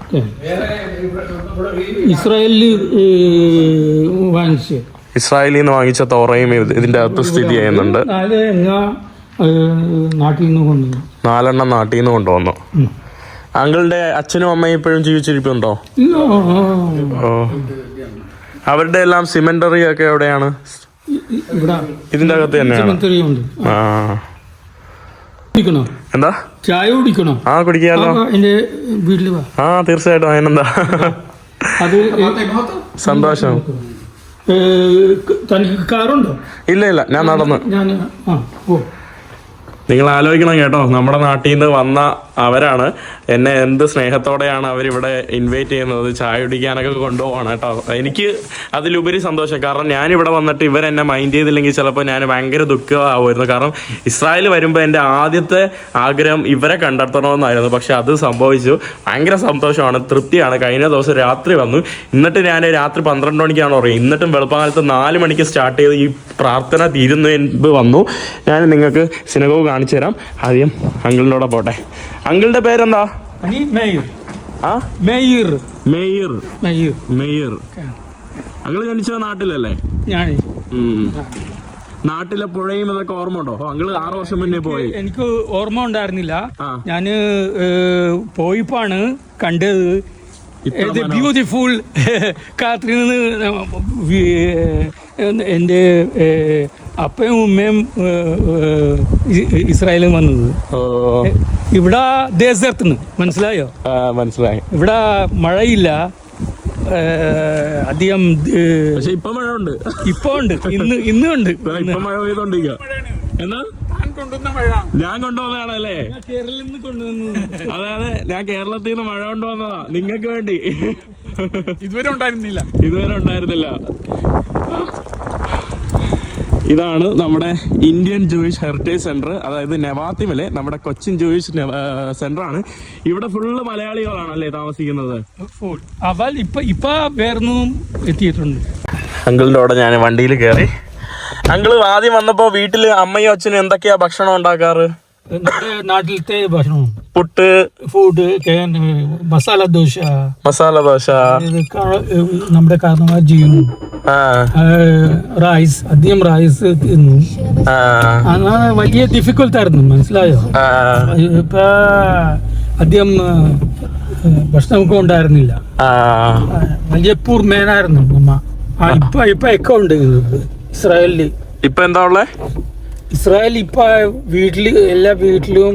ഇസ്രായേലിൽ നിന്ന് വാങ്ങിച്ച തോറയും ഇതിന്റെ അകത്ത് സ്ഥിതി ചെയ്യുന്നുണ്ട്. 4 നാട്ടിൽ നിന്ന് കൊണ്ടുവന്നു. അങ്കിളുടെ അച്ഛനും അമ്മയും ഇപ്പോഴും ജീവിച്ചിരിപ്പുണ്ടോ? ഓ, അവരുടെ എല്ലാം സിമെന്ററി ഒക്കെ എവിടെയാണ്? ഇതിന്റെ അകത്ത് തന്നെയാണ്. എന്താ ചായ കുടിക്കണോ? കുടിക്കാലോ. വീട്ടില് തീർച്ചയായിട്ടും. അതിനെന്താ, സന്തോഷം. തനിക്ക് കാറുണ്ടോ? ഇല്ല ഞാൻ നടന്നു. ഞാൻ ഓ നിങ്ങൾ ആലോചിക്കണം കേട്ടോ, നമ്മുടെ നാട്ടിൽ നിന്ന് വന്ന അവരാണ് എന്നെ എന്ത് സ്നേഹത്തോടെയാണ് അവരിവിടെ ഇൻവൈറ്റ് ചെയ്യുന്നത്, ചായ കുടിക്കാനൊക്കെ കൊണ്ടുപോവാണ് കേട്ടോ. എനിക്ക് അതിലുപരി സന്തോഷം. കാരണം ഞാനിവിടെ വന്നിട്ട് ഇവരെന്നെ മൈൻഡ് ചെയ്തില്ലെങ്കിൽ ചിലപ്പോൾ ഞാൻ ഭയങ്കര ദുഃഖമാവുമായിരുന്നു. കാരണം ഇസ്രായേൽ വരുമ്പോൾ എൻ്റെ ആദ്യത്തെ ആഗ്രഹം ഇവരെ കണ്ടെത്തണമെന്നായിരുന്നു. പക്ഷെ അത് സംഭവിച്ചു. ഭയങ്കര സന്തോഷമാണ്, തൃപ്തിയാണ്. കഴിഞ്ഞ ദിവസം രാത്രി വന്നു, എന്നിട്ട് ഞാൻ രാത്രി 12 മണിക്കാണ് ഉറങ്ങി. എന്നിട്ടും വെളുപ്പാകാലത്ത് 4 മണിക്ക് സ്റ്റാർട്ട് ചെയ്ത് ഈ പ്രാർത്ഥന തീരുന്നതിന് വന്നു. ഞാൻ നിങ്ങൾക്ക് സിനഗോഗ് കാണിച്ചു തരാം. ആദ്യം അങ്കിളിനോടെ പോട്ടെ. അങ്കിളുടെ പേരെന്താ? മേയർ. അങ്കിൾ ജനിച്ച നാട്ടിലല്ലേ? നാട്ടിലെ പുഴയും ഇതൊക്കെ ഓർമ്മ ഉണ്ടോ? അങ്കിള് 6 വർഷം മുന്നേ പോയി. എനിക്ക് ഓർമ്മ ഉണ്ടായിരുന്നില്ല. ഞാന് പോയിപ്പാണ് കണ്ടത്. ബ്യൂട്ടിഫുൾ കാത്രിയിൽ എൻ്റെ അപ്പയും ഉമ്മയും ഇസ്രായേലിൽ വന്നത്. ഇവിടെ ദേശത്തിന് മനസ്സിലായോ? മനസ്സിലായി. ഇവിടെ മഴയില്ല അധികം. പക്ഷെ ഇപ്പൊ മഴ ഉണ്ട്. ഇപ്പൊ ഉണ്ട്, ഇന്നും ഉണ്ട്. ഇപ്പൊ മഴ പെയ്തോണ്ടിരിക്കുക. എന്നാ ഞാൻ കൊണ്ടുവന്നതാണല്ലേ? കേരളത്തിൽ നിന്ന് കൊണ്ടുവന്നു. അതെ, ഞാൻ കേരളത്തിൽ നിന്ന് മഴ കൊണ്ടുവന്നതാ നിങ്ങൾക്ക് വേണ്ടി. ഇതുവരെ ഉണ്ടായിരുന്നില്ല. ഇതാണ് നമ്മുടെ ഇന്ത്യൻ ജൂയിഷ് ഹെറിറ്റേജ് സെന്റർ. അതായത് നെവാത്തിമിലെ നമ്മുടെ കൊച്ചിൻ ജൂയിഷ് സെന്റർ ആണ്. ഇവിടെ ഫുള്ള് മലയാളികളാണല്ലേ താമസിക്കുന്നത്? ഇപ്പൊ വേറൊന്നും എത്തിയിട്ടുണ്ട്. അങ്കിളിന്റെ കൂടെ ഞാൻ വണ്ടിയിൽ കയറി. അങ്കിള് ആദ്യം വന്നപ്പോ വീട്ടില് അമ്മയും അച്ഛനും എന്തൊക്കെയാ ഭക്ഷണം ഉണ്ടാക്കാറ്? നാട്ടിലത്തെ ഭക്ഷണം, പുട്ട്, ഫുഡ്, മസാല ദോശ, നമ്മുടെ കാരണവന്മാർ ചെയ്യുന്നു. റൈസ്, അധികം റൈസ് തിന്നു. വലിയ ഡിഫിക്കൽട്ട് ആയിരുന്നു, മനസ്സിലായോ? ഇപ്പൊ അധികം ഭക്ഷണമൊക്കെ ഉണ്ടായിരുന്നില്ല. വലിയ പൂർ മേനായിരുന്നു അമ്മ. ഇപ്പൊ ഒക്കെ ഉണ്ട് ഇസ്രായേലില്. ഇപ്പൊ എന്താ ഉള്ളേ? ഇസ്രായേൽ ഇപ്പൊ വീട്ടില്, എല്ലാ വീട്ടിലും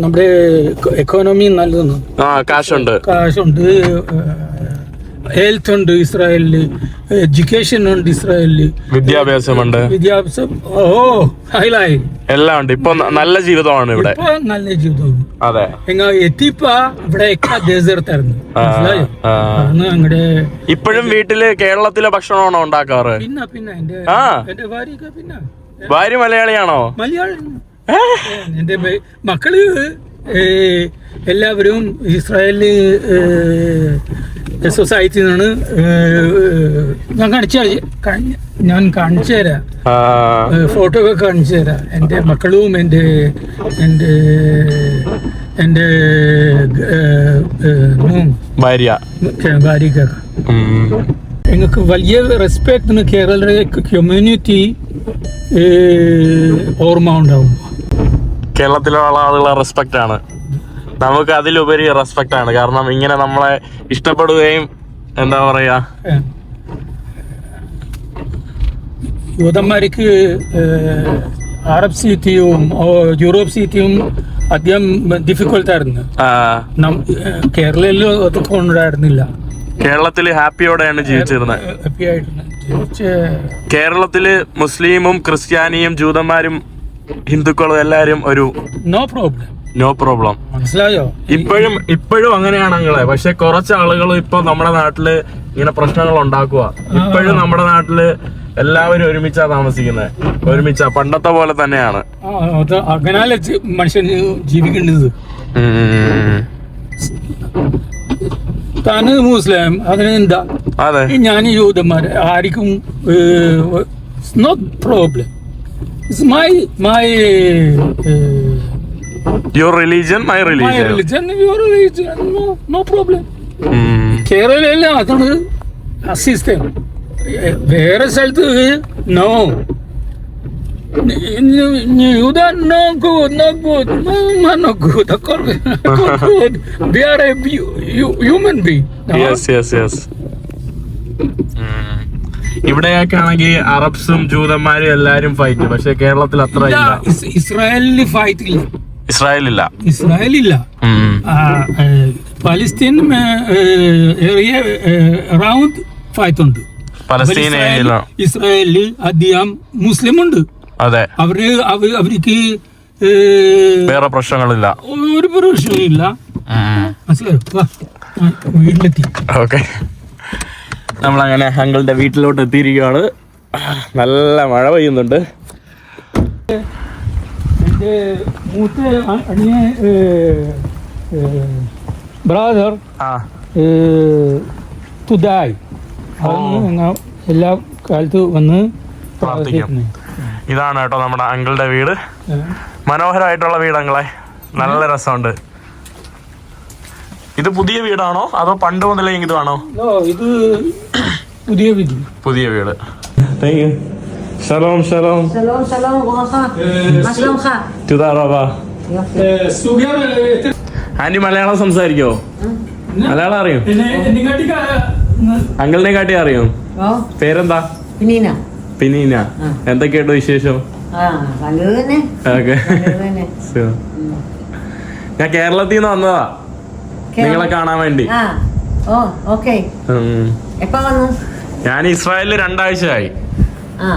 നമ്മുടെ എക്കോണമി നല്ലതാണ്. കാശുണ്ട്, ഹെൽത്ത് ഉണ്ട് ഇസ്രായേലില്, എഡ്യൂക്കേഷൻ ഉണ്ട് ഇസ്രായേലില്, വിദ്യാഭ്യാസമുണ്ട്. എല്ലാം ഉണ്ട്. ഇപ്പൊ നല്ല ജീവിതമാണ് ഇവിടെ. നല്ല ജീവിതമാണ്. അതെ. എത്തിപ്പ ഇവിടെ ഡെസേർട്ടായിരുന്നു, മനസ്സിലായോ? അങ്ങടെ ഇപ്പോഴും വീട്ടില് കേരളത്തിലെ ഭക്ഷണമാണോ ഉണ്ടാക്കാറ്? പിന്നെ എന്റെ ഭാര്യ ഭാര്യ മലയാളിയാണോ? മലയാളം. എന്റെ മക്കള് എല്ലാവരും ഇസ്രായേലി സൊസൈറ്റിയിൽ നിന്നാണ്. ഞാൻ കാണിച്ചു തരാം, ഫോട്ടോ ഒക്കെ കാണിച്ചു തരാം. എൻ്റെ മക്കളും എൻ്റെ ഭാര്യക്കൊക്കെ എനിക്ക് വലിയ റെസ്പെക്ട്. കേരളത്തിലെ കമ്മ്യൂണിറ്റി ഓർമ്മ ഉണ്ടാവും. കേരളത്തിലുള്ള ആളുകളെ റെസ്പെക്ട് ആണ് നമുക്ക്, അതിലുപരി റെസ്പെക്ട് ആണ്. കാരണം ഇങ്ങനെ നമ്മളെ ഇഷ്ടപ്പെടുകയും എന്താ പറയാ, യൂതന്മാർക്ക് അറബ് സിറ്റിയും യൂറോപ്പ് സിറ്റിയും അധികം ഡിഫിക്കൽട്ടായിരുന്നു. കേരളത്തിൽ അതൊക്കെ ഉണ്ടായിരുന്നില്ല. കേരളത്തില് ഹാപ്പിയോടെയാണ് ജീവിച്ചിരുന്നത്. ഹാപ്പി ആയിട്ട് കേരളത്തില് മുസ്ലിമും ക്രിസ്ത്യാനിയും ജൂതന്മാരും ഹിന്ദുക്കളും എല്ലാരും ഒരു നോ പ്രോബ്ലം മനസ്സിലായോ? ഇപ്പോഴും അങ്ങനെയാണെങ്കിലേ. പക്ഷെ കുറച്ച് ആളുകൾ ഇപ്പൊ നമ്മുടെ നാട്ടില് ഇങ്ങനെ പ്രശ്നങ്ങൾ ഉണ്ടാക്കുക. ഇപ്പോഴും നമ്മുടെ നാട്ടില് എല്ലാവരും ഒരുമിച്ചാ താമസിക്കുന്നത്, ഒരുമിച്ചാ, പണ്ടത്തെ പോലെ തന്നെയാണ്. അങ്ങനെയല്ല മനുഷ്യൻ ജീവിക്കേണ്ടത്. താന് മുസ്ലിം, അതിനെന്താ? ഞാൻ യൂതന്മാര് ആർക്കും no problem. It's my your religion, my religion. My religion, your religion, no problem. കേരളയിൽ അതാണ് സിസ്റ്റം. വേറെ സ്ഥലത്ത് no. You don't know good, not good. No, not good. Good. They are a human being. Yes. ഇവിടെയൊക്കെ ആണെങ്കിൽ അറബ്സും ജൂതന്മാരും എല്ലാരും fight. പക്ഷെ കേരളത്തിൽ അത്ര ഇല്ല. ഇസ്രായേലിൽ ഫൈറ്റ് ഇല്ല. ഇസ്രായേലില്ല. Palestine में एरिया around 500. പലസ്തീൻ ഏരിയയിലാണ്. ഇസ്രായേലിൽ അധികം മുസ്ലിം ഉണ്ട്. അതെ, അവർക്ക് വേറെ പ്രശ്നങ്ങളില്ല. ഒരു പ്രശ്നമില്ല. മനസ്സിലായോ? വാ, വീട്ടിലെത്തി. ഓക്കെ, നമ്മളങ്ങനെ അങ്കിളുടെ വീട്ടിലോട്ട് എത്തിയിരിക്കുകയാണ്. നല്ല മഴ പെയ്യുന്നുണ്ട്. എൻ്റെ മൂത്ത അനിയ ബ്രാദർ ആ തുദായി എല്ലാ കാലത്ത് വന്ന് പ്രാർത്ഥിക്കും. ഇതാണ് കേട്ടോ നമ്മുടെ അങ്കിളുടെ വീട്. മനോഹരമായിട്ടുള്ള വീടങ്ങളെ, നല്ല രസമുണ്ട്. ഇത് പുതിയ വീടാണോ അതോ പണ്ട് മുതലേ ഇതാണോ? ഇത് പുതിയ വീട്. പുതിയ വീട്. שלום, שלום. שלום, שלום, וברכה. מה שלומך? תודה רבה. יופי. ആന്റി മലയാളം സംസാരിക്കോ? മലയാളം അറിയും? അങ്കിളിനെ കാട്ടി അറിയും. ഓ, പേരെന്താ? പിന്നീന. പിന്നീന. എന്തൊക്കെയുണ്ട് വിശേഷം? ആ, നല്ലത് തന്നെ. ഓക്കെ. നല്ലത് തന്നെ. ഞാൻ കേരളത്തിൽ നിന്ന് വന്നതാ നിങ്ങളെ കാണാൻ വേണ്ടി. ആ, ഓ, ഓക്കെ. എപ്പോ വന്നു? ഞാൻ ഇസ്രായേലിൽ 2 ആഴ്ചയായി. ആ,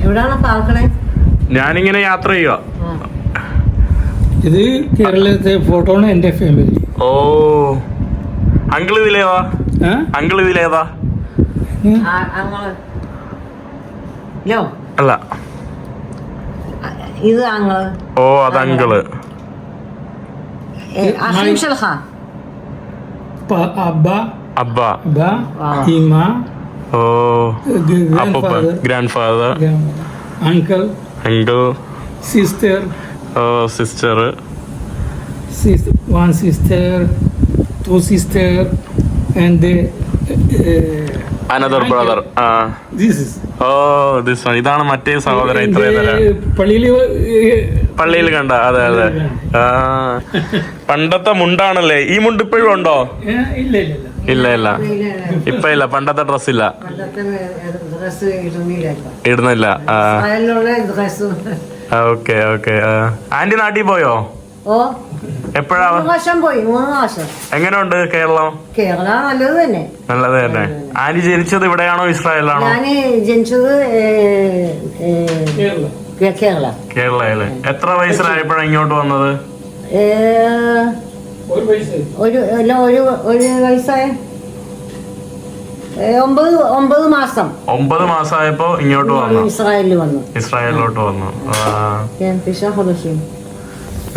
എവിടാണ് പാർക്കണേ? ഞാനിങ്ങനെ യാത്ര ചെയ്യുക. ആ, ഇത് കേരളത്തെ ഫോട്ടോ ആണ്. എൻ്റെ ഫാമിലി. ഓ, അങ്കിൾ ഇതിലേതാ? അങ്കിൾ ഇതിലേതാ? അങ്ങള് ലോ, അല്ല, ഇത് അങ്ങള്. ഓ അത് അങ്കിള്. אחים שלך. അബ്ബ, അബ്ബ, ഇമ, ഓ അപ്പൂപ്പ, grandfather, uncle, uncle, sister, ഓ sister, 1 sister, 2 sister, and another brother. ആ this is. ഓ ദിസ് വൺ. ഇതാണ് മറ്റേ സഹോദരൻ. പള്ളിയിൽ കണ്ട. അതെ അതെ. ആ പണ്ടത്തെ മുണ്ടാണല്ലേ ഈ മുണ്ട്? ഇപ്പോഴും ഉണ്ടോ? ഇല്ല ഇല്ല, ഇപ്പൊ ഇല്ല. പണ്ടത്തെ ഡ്രസ് ഇല്ല, പണ്ടത്തെ ഡ്രസ് ഇടുന്നില്ല ഇപ്പൊ. ഇടുന്നില്ല. ആ ഇസ്രായേലിലുള്ള ഡ്രസ്. Okay okay. ആന്റി നാട്ടിൽ പോയോ? ഓ, എപ്പോഴാ? 3 പ്രാവശ്യം പോയി. 3 പ്രാവശ്യം. എങ്ങനെയുണ്ട് കേരളം? കേരള നല്ലത് തന്നെ. നല്ലത് തന്നെ. ആന്റി ജനിച്ചത് ഇവിടെയാണോ ഇസ്രായേലിലാണോ? ഞാന് ജനിച്ചത് കേരള. കേരളയില്. എത്ര വയസ്സിലായപ്പോഴാണ് ഇങ്ങോട്ട് വന്നത്? ഒരു വയസ്സായ 9 മാസം. 9 മാസമായപ്പോ ഇങ്ങോട്ട് വന്നു, ഇസ്രായേലിൽ വന്നു. ഇസ്രായേലിലോട്ട് വന്നു. ഹൊദശിം.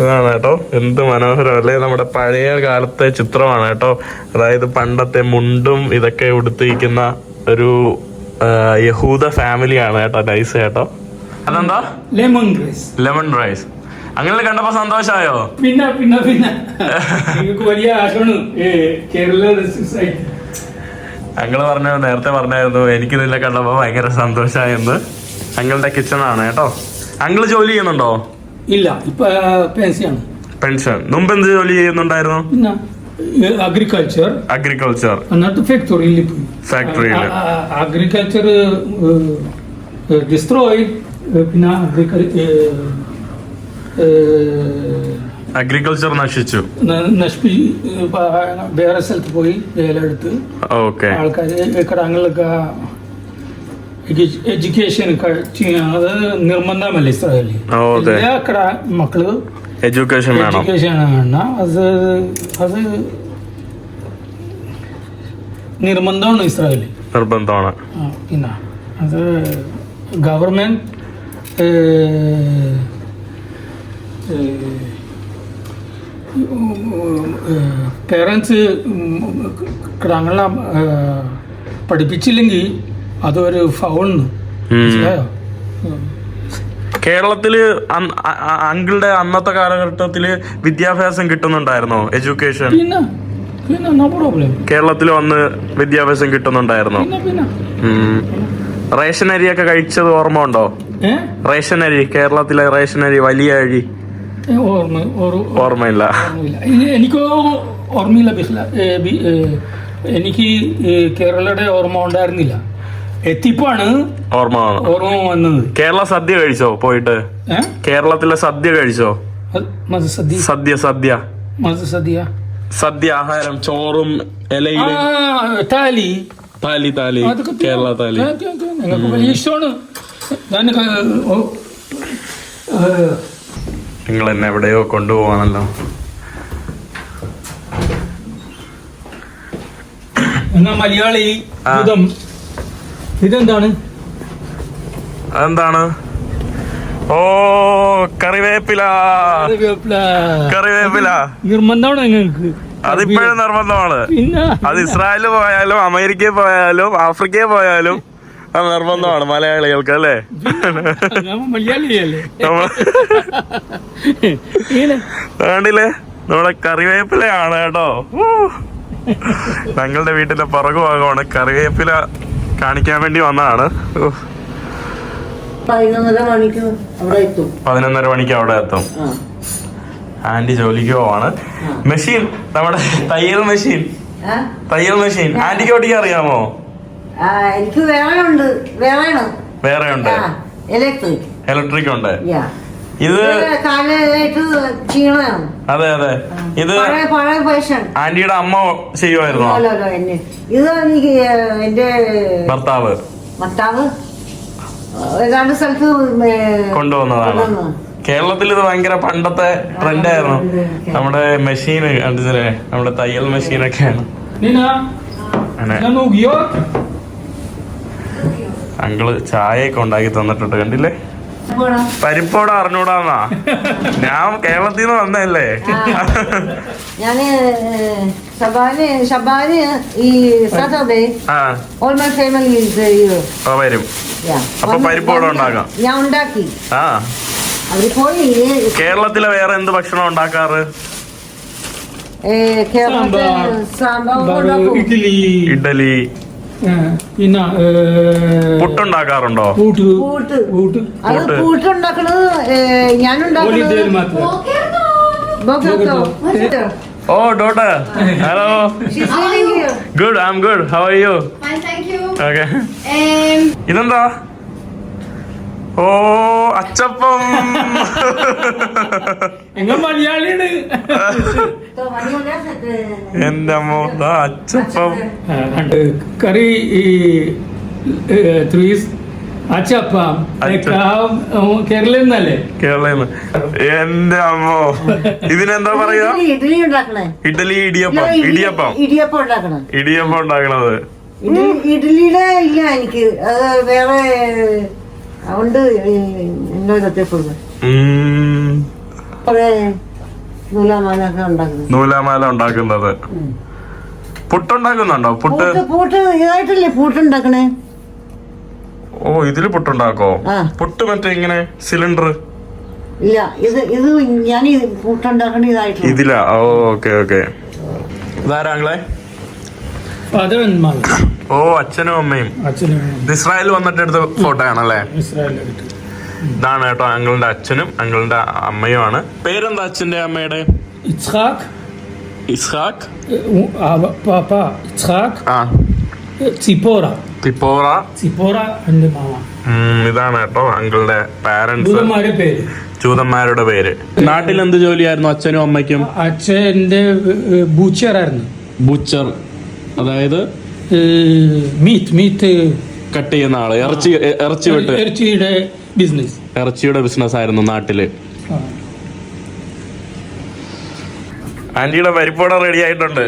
ഇതാണ് കേട്ടോ, എന്ത് മനോഹരമല്ലേ. നമ്മുടെ പഴയ കാലത്തെ ചിത്രമാണ് കേട്ടോ. അതായത് പണ്ടത്തെ മുണ്ടും ഇതൊക്കെ ഉടുത്തിരിക്കുന്ന ഒരു യഹൂദ ഫാമിലിയാണ് കേട്ടോ. നൈസ് കേട്ടോ. അതെന്താ? Lemon rice. Lemon rice. അങ്ങനെ കണ്ടപ്പോ സന്തോഷായോ? പിന്നെ നിങ്ങൾക്ക് വലിയ ആശാണ് കേരള സൊസൈറ്റി. അങ്ങള് നേരത്തെ പറഞ്ഞായിരുന്നു എനിക്കിതിലെ കണ്ടപ്പോ ഭയങ്കര സന്തോഷമായെന്ന്. അങ്ങളുടെ കിച്ചണാണ് കേട്ടോ. അങ്ങള് ജോലി ചെയ്യുന്നുണ്ടോ? ഇല്ല, ഇപ്പൊ പെൻഷൻ. പെൻഷൻ. മുമ്പ് എന്ത് ജോലി ചെയ്യുന്നുണ്ടായിരുന്നു? പിന്നെ അഗ്രികൾച്ചർ എന്നിട്ട് ഫാക്ടറിയിൽ പോയി. ഫാക്ടറിയിൽ അഗ്രികൾച്ചർ ഡിസ്ട്രോയ്. പിന്നെ അഗ്രികൾച്ചർ നശിച്ചു. വേറെ സ്ഥലത്ത് പോയി വേല എടുത്ത്. ഓക്കെ. ആൾക്കാര് ఇక్కడ അങ്ങനെയൊക്കെ എഡ്യൂക്കേഷൻ അത് നിർബന്ധമല്ല ഇസ്രായേലിൽ. അక్కడ മക്കള് എഡ്യൂക്കേഷൻ വേണം. അത് നിർബന്ധമാണ് ഇസ്രായേലിൽ. നിർബന്ധമാണ്. പിന്നെ അത് ഗവൺമെന്റ് പേരൻസ് ഞങ്ങളെ പഠിപ്പിച്ചില്ലെങ്കിൽ അതൊരു ഫൗളിന്. കേരളത്തില് അങ്കിളുടെ അന്നത്തെ കാലഘട്ടത്തില് വിദ്യാഭ്യാസം കിട്ടുന്നുണ്ടായിരുന്നോ? എഡ്യൂക്കേഷൻ കേരളത്തിൽ വന്ന് വിദ്യാഭ്യാസം കിട്ടുന്നുണ്ടായിരുന്നോ? റേഷൻ അരിയൊക്കെ കഴിച്ചത് ഓർമ്മ ഉണ്ടോ? റേഷൻ അരി, കേരളത്തിലെ റേഷൻ അരി, വലിയ അരി ഓർമ്മയില്ല. എനിക്ക് ഓർമ്മയില്ല. എനിക്ക് കേരളയുടെ ഓർമ്മ ഉണ്ടായിരുന്നില്ല. എത്തിപ്പാണ് ഓർമ്മ വന്നത്. കേരള സദ്യ കഴിച്ചോ പോയിട്ട്? കേരളത്തിലെ സദ്യ കഴിച്ചോ? സദ്യ സദ്യ ആഹാരം ചോറും ഇലയിലും താലി താലി അതൊക്കെ കേരള താലി ഞങ്ങൾക്ക് വലിയ ഇഷ്ടമാണ്. നിങ്ങൾ എന്നെ എവിടെയോ കൊണ്ടുപോവാണല്ലോ. എന്നാ മലയാളി ഇതെന്താണ്? അതെന്താണ്? ഓ കറിവേപ്പില. നിർബന്ധമാണ് നിങ്ങൾക്ക്? അതിപ്പോഴും നിർബന്ധമാണ്. പിന്നെ അത് ഇസ്രായേലിൽ പോയാലും അമേരിക്കയിൽ പോയാലും ആഫ്രിക്കയിൽ പോയാലും അത് നിർബന്ധമാണ് മലയാളികൾക്ക് അല്ലേ? മലയാളിയല്ലേ? വേണ്ടില്ലേ നമ്മുടെ കറിവേപ്പിലയാണ് കേട്ടോ. ഞങ്ങളുടെ വീട്ടിലെ പുറകു ഭാഗമാണ്. കറിവേപ്പില കാണിക്കാൻ വേണ്ടി വന്നതാണ്. 11:30 മണിക്ക് അവിടെ എത്തും. 11:30 മണിക്ക് അവിടെ എത്തും. ആന്റി ജോലിക്ക് പോവാണ്. മെഷീൻ, നമ്മുടെ തയ്യൽ മെഷീൻ ആന്റിക്ക് ഓടിക്കാൻ അറിയാമോ? എനിക്ക് വേറെ ഉണ്ട് ഇലക്ട്രിക് ഉണ്ട്. ഇത് കാലായിട്ട് ക്ഷീണമാണ്. അതെ ഇത് പഴയ ഫാഷൻ. ആന്റിയുടെ അമ്മ ചെയ്യുമായിരുന്നോ? ഇത് എനിക്ക് എന്റെ ഭർത്താവ് ഏതാണ്ട് സ്ഥലത്ത് കൊണ്ടുവന്നതാണ്. കേരളത്തിൽ ഇത് ഭയങ്കര പണ്ടത്തെ ട്രെൻഡായിരുന്നു. നമ്മുടെ മെഷീൻ കണ്ടില്ലേ, നമ്മുടെ തയ്യൽ മെഷീനൊക്കെയാണ്. അങ്കിള് ചായയൊക്കെ ഉണ്ടാക്കി തന്നിട്ടുണ്ട് കണ്ടില്ലേ. പരിപ്പോട അറിഞ്ഞൂടാന്നാ? ഞാൻ കേരളത്തിൽ നിന്ന് വന്നല്ലേ. ഞാന് ഷബാന് ഈ സാറ്റർഡേ ഓൾ മൈ ഫാമിലി വരും. അപ്പൊ പരിപ്പോട ഉണ്ടാക്കാം. ഞാൻ ഉണ്ടാക്കി. അവര് പോയി. കേരളത്തിലെ വേറെ എന്ത് ഭക്ഷണം ഉണ്ടാക്കാറ്? ഇഡലി. പിന്നെ പുട്ടുണ്ടാക്കാറുണ്ടോ? പൂട്ടുണ്ടാക്കണത് ഞാനുണ്ടാക്കുന്നത്. Oh daughter, hello. Good, I am good. How are you? Okay. ഇതെന്താ? ഓ അച്ചപ്പം. മലയാളിയാണ്. എന്റെ അമ്മ അച്ചപ്പം. കറി അച്ചപ്പം കേരള നിന്നല്ലേ? കേരളന്ന്. എന്റെ അമ്മോ, ഇതിനെന്താ പറയാ? ഇഡലി. ഇടിയപ്പം ഉണ്ടാക്കണത്. ഇഡലിയുടെ ഇല്ല എനിക്ക്, അത് വേറെ അതുകൊണ്ട് നൂലാമാല ഉണ്ടാക്കുന്നത്. പുട്ടുണ്ടാക്കുന്നുണ്ടോ? പൂട്ട് ഇതായിട്ടല്ലേ പൂട്ടുണ്ടാക്കണേ? ഓ ഇതില് പുട്ടുണ്ടാക്കോ? പുട്ട് മറ്റേ ഇങ്ങനെ സിലിണ്ടർ ഇല്ല, ഇത് ഞാൻ പൂട്ടുണ്ടാക്കണ ഇതായിട്ട് ഇതിലാ. ഓക്കെ. ഇതാരാങ്ങളെ? ഓ അച്ഛനും അമ്മയും. ഇത് ഇസ്രായേൽ വന്നിട്ട് എടുത്ത ഫോട്ടോ ആണല്ലേ? ഇതാണ് കേട്ടോ അങ്കിളിന്റെ അച്ഛനും അങ്കിളിന്റെ അമ്മയുമാണ്. പേരെന്താ അച്ഛന്റെ അമ്മയുടെ? ഇസ്ഹാക്ക്. ഇതാണ് കേട്ടോ അങ്കിളുടെ പാരന്റ്സ്, ജൂതന്മാരുടെ പേര്. നാട്ടിൽ എന്ത് ജോലിയായിരുന്നു അച്ഛനും അമ്മയ്ക്കും? അച്ഛന്റെ ബൂച്ചറായിരുന്നു. ബുച്ചർ അതായത് മീറ്റ് കട്ട് ചെയ്യുന്ന ആള്. ഇറച്ചിയുടെ ബിസിനസ് ആയിരുന്നു നാട്ടില്. ആന്റിയുടെ പരിപ്പോട റെഡി ആയിട്ടുണ്ട്.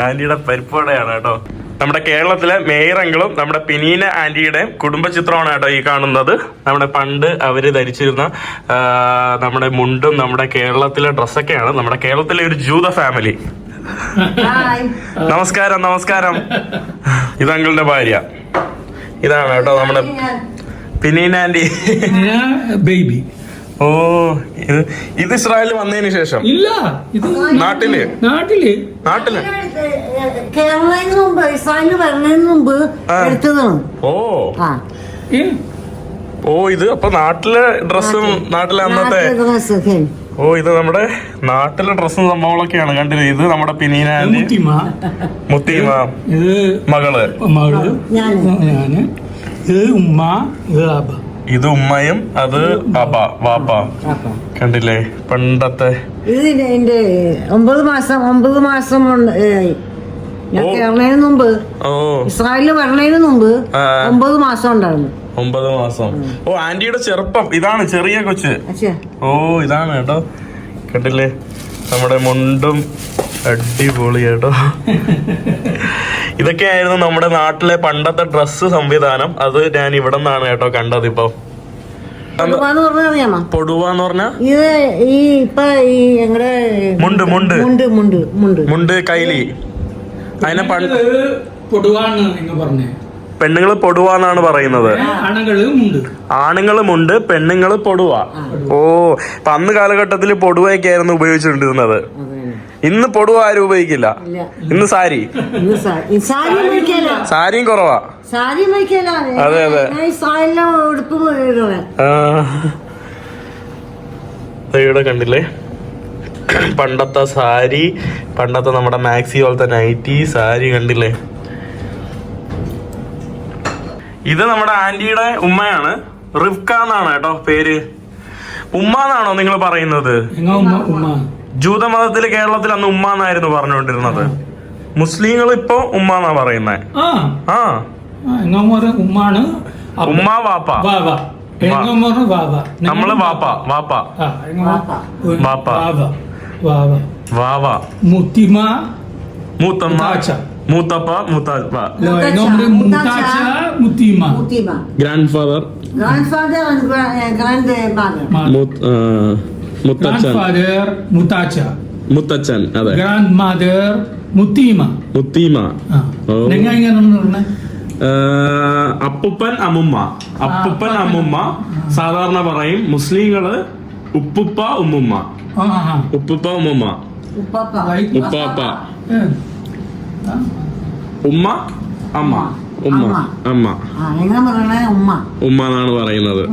ആന്റിയുടെ പരിപ്പോടയാണ് കേട്ടോ. നമ്മുടെ കേരളത്തിലെ മേയർ അങ്കിളും നമ്മുടെ പിനീന ആന്റിയുടെ കുടുംബ ചിത്രമാണ് കേട്ടോ ഈ കാണുന്നത്. നമ്മുടെ പണ്ട് അവര് ധരിച്ചിരുന്ന നമ്മുടെ മുണ്ടും നമ്മുടെ കേരളത്തിലെ ഡ്രസ്സൊക്കെയാണ്. നമ്മുടെ കേരളത്തിലെ ഒരു ജൂത ഫാമിലി. നമസ്കാരം. ഇത് അങ്കിളിന്റെ ഭാര്യ. ഇതാണ് കേട്ടോ നമ്മുടെ പിനീന ആന്റി. ബേബി. ഓ ഇത് ഇസ്രായേലിൽ വന്നതിന് ശേഷം? ഇല്ല, ഇത് നാട്ടില് കേരളത്തിന് മുമ്പ് ഇസ്രായേലിൽ വരുന്നതിന് മുമ്പ് എടുത്തതാണ്. ഓ ഇത് അപ്പൊ നാട്ടിലെ ഡ്രസ്സും നാട്ടിലെ അന്നത്തെ. ഓ ഇത് നമ്മുടെ നാട്ടിലെ ഡ്രസ്സും സംഭവങ്ങളൊക്കെയാണ് കണ്ടില്ലേ. ഇത് നമ്മുടെ പിനീന ആന്റി, മുത്തിമ, ഇത് മകള്, ഞാന്, ഇത് ഉമ്മ, ഇത് അബ. ഇത് ഉമ്മയും അത് വാപ്പ കണ്ടില്ലേ പണ്ടത്തെ. ഇത് എന്റെ 9 മാസം ഞാൻ കേരളത്തിന് മുമ്പ് ഇസ്രായേലിൽ വരണതിന് മുമ്പ് 9 മാസം ഉണ്ടായിരുന്നു. 9 മാസം. ഓ ആന്റിയുടെ ചെറുപ്പം ഇതാണ്, ചെറിയ കൊച്ച്. ഓ ഇതാണ് കേട്ടോ, കണ്ടില്ലേ നമ്മുടെ മുണ്ടും അടിപൊളി കേട്ടോ. ഇതൊക്കെയായിരുന്നു നമ്മുടെ നാട്ടിലെ പണ്ടത്തെ ഡ്രസ്സ് സംവിധാനം. അത് ഞാൻ ഇവിടെ നിന്നാണ് കേട്ടോ കണ്ടത്. ഇപ്പൊ പൊടുവാന്ന് പറഞ്ഞാ ഇത് ഞങ്ങളുടെ മുണ്ട് കൈലി. അതിനെ പൊടുവാണ് പറഞ്ഞേ. പെണ്ണുങ്ങള് പൊടുവാന്നാണ് പറയുന്നത്. ആണുങ്ങള് മുണ്ട്, പെണ്ണുങ്ങള് പൊടുവ. ഓ ഇപ്പൊ അന്ന് കാലഘട്ടത്തിൽ പൊടുവയൊക്കെ ആയിരുന്നു ഉപയോഗിച്ചുകൊണ്ടിരുന്നത്. ഇന്ന് പൊടുവ ആരും ഉപയോഗിക്കില്ല. ഇന്ന് സാരിയും കുറവാ. അതെ ഇവിടെ കണ്ടില്ലേ പണ്ടത്തെ സാരി, പണ്ടത്തെ നമ്മുടെ മാക്സി പോലത്തെ നൈറ്റി സാരി കണ്ടില്ലേ. ഇത് നമ്മുടെ ആന്റിയുടെ ഉമ്മയാണ്, റിഫ്ക എന്നാണ് കേട്ടോ പേര്. ഉമ്മ എന്നാണോ നിങ്ങൾ പറയുന്നത്? ജൂതമതത്തില് കേരളത്തിൽ അന്ന് ഉമ്മ എന്നായിരുന്നു പറഞ്ഞുകൊണ്ടിരുന്നത്. മുസ്ലിങ്ങൾ ഇപ്പൊ ഉമ്മ എന്നാ പറയുന്നത്. ഉമ്മ വാപ്പ. നമ്മള് വാപ്പ വാവ, മൂത്തമ്മ, മൂത്തപ്പ, ഗ്രാൻഡ് ഫാദർ, മുത്തച്ഛൻ. അതെ, ഗ്രാൻഡ് മദർ മുത്തീമ. അപ്പുപ്പൻ അമ്മുമ്മ സാധാരണ പറയും. മുസ്ലിങ്ങള് ഉപ്പുപ്പ ഉമ്മുമ്മ. ഉപ്പാപ്പ, ഉമ്മ, അമ്മ എന്നാണ് പറയുന്നത്.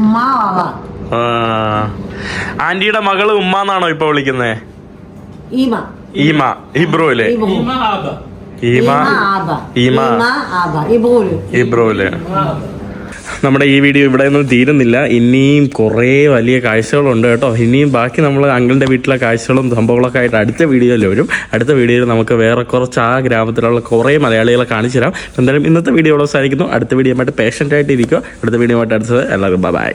ആന്റിയുടെ മകള് ഉമ്മ എന്നാണോ ഇപ്പൊ വിളിക്കുന്നേ? ഈമ, ഹിബ്രുവില് ഇബ്രോയില്. നമ്മുടെ ഈ വീഡിയോ ഇവിടെ ഒന്നും തീരുന്നില്ല. ഇനിയും കുറേ വലിയ കാഴ്ചകളുണ്ട് കേട്ടോ. ഇനിയും ബാക്കി നമ്മൾ അങ്കിളിൻ്റെ വീട്ടിലെ കാഴ്ചകളും സംഭവങ്ങളൊക്കെ ആയിട്ട് അടുത്ത വീഡിയോയിൽ വരും. അടുത്ത വീഡിയോയിൽ നമുക്ക് വേറെ കുറച്ച് ആ ഗ്രാമത്തിലുള്ള കുറേ മലയാളികളെ കാണിച്ചു തരാം. എന്തായാലും ഇന്നത്തെ വീഡിയോ അവസാനിക്കുന്നു. അടുത്ത വീഡിയോ ആയിട്ട് പേഷ്യൻ്റ് ആയിട്ട് ഇരിക്കുക. അടുത്ത വീഡിയോ ആയിട്ട് അടുത്തത് എല്ലാവർക്കും ബൈ.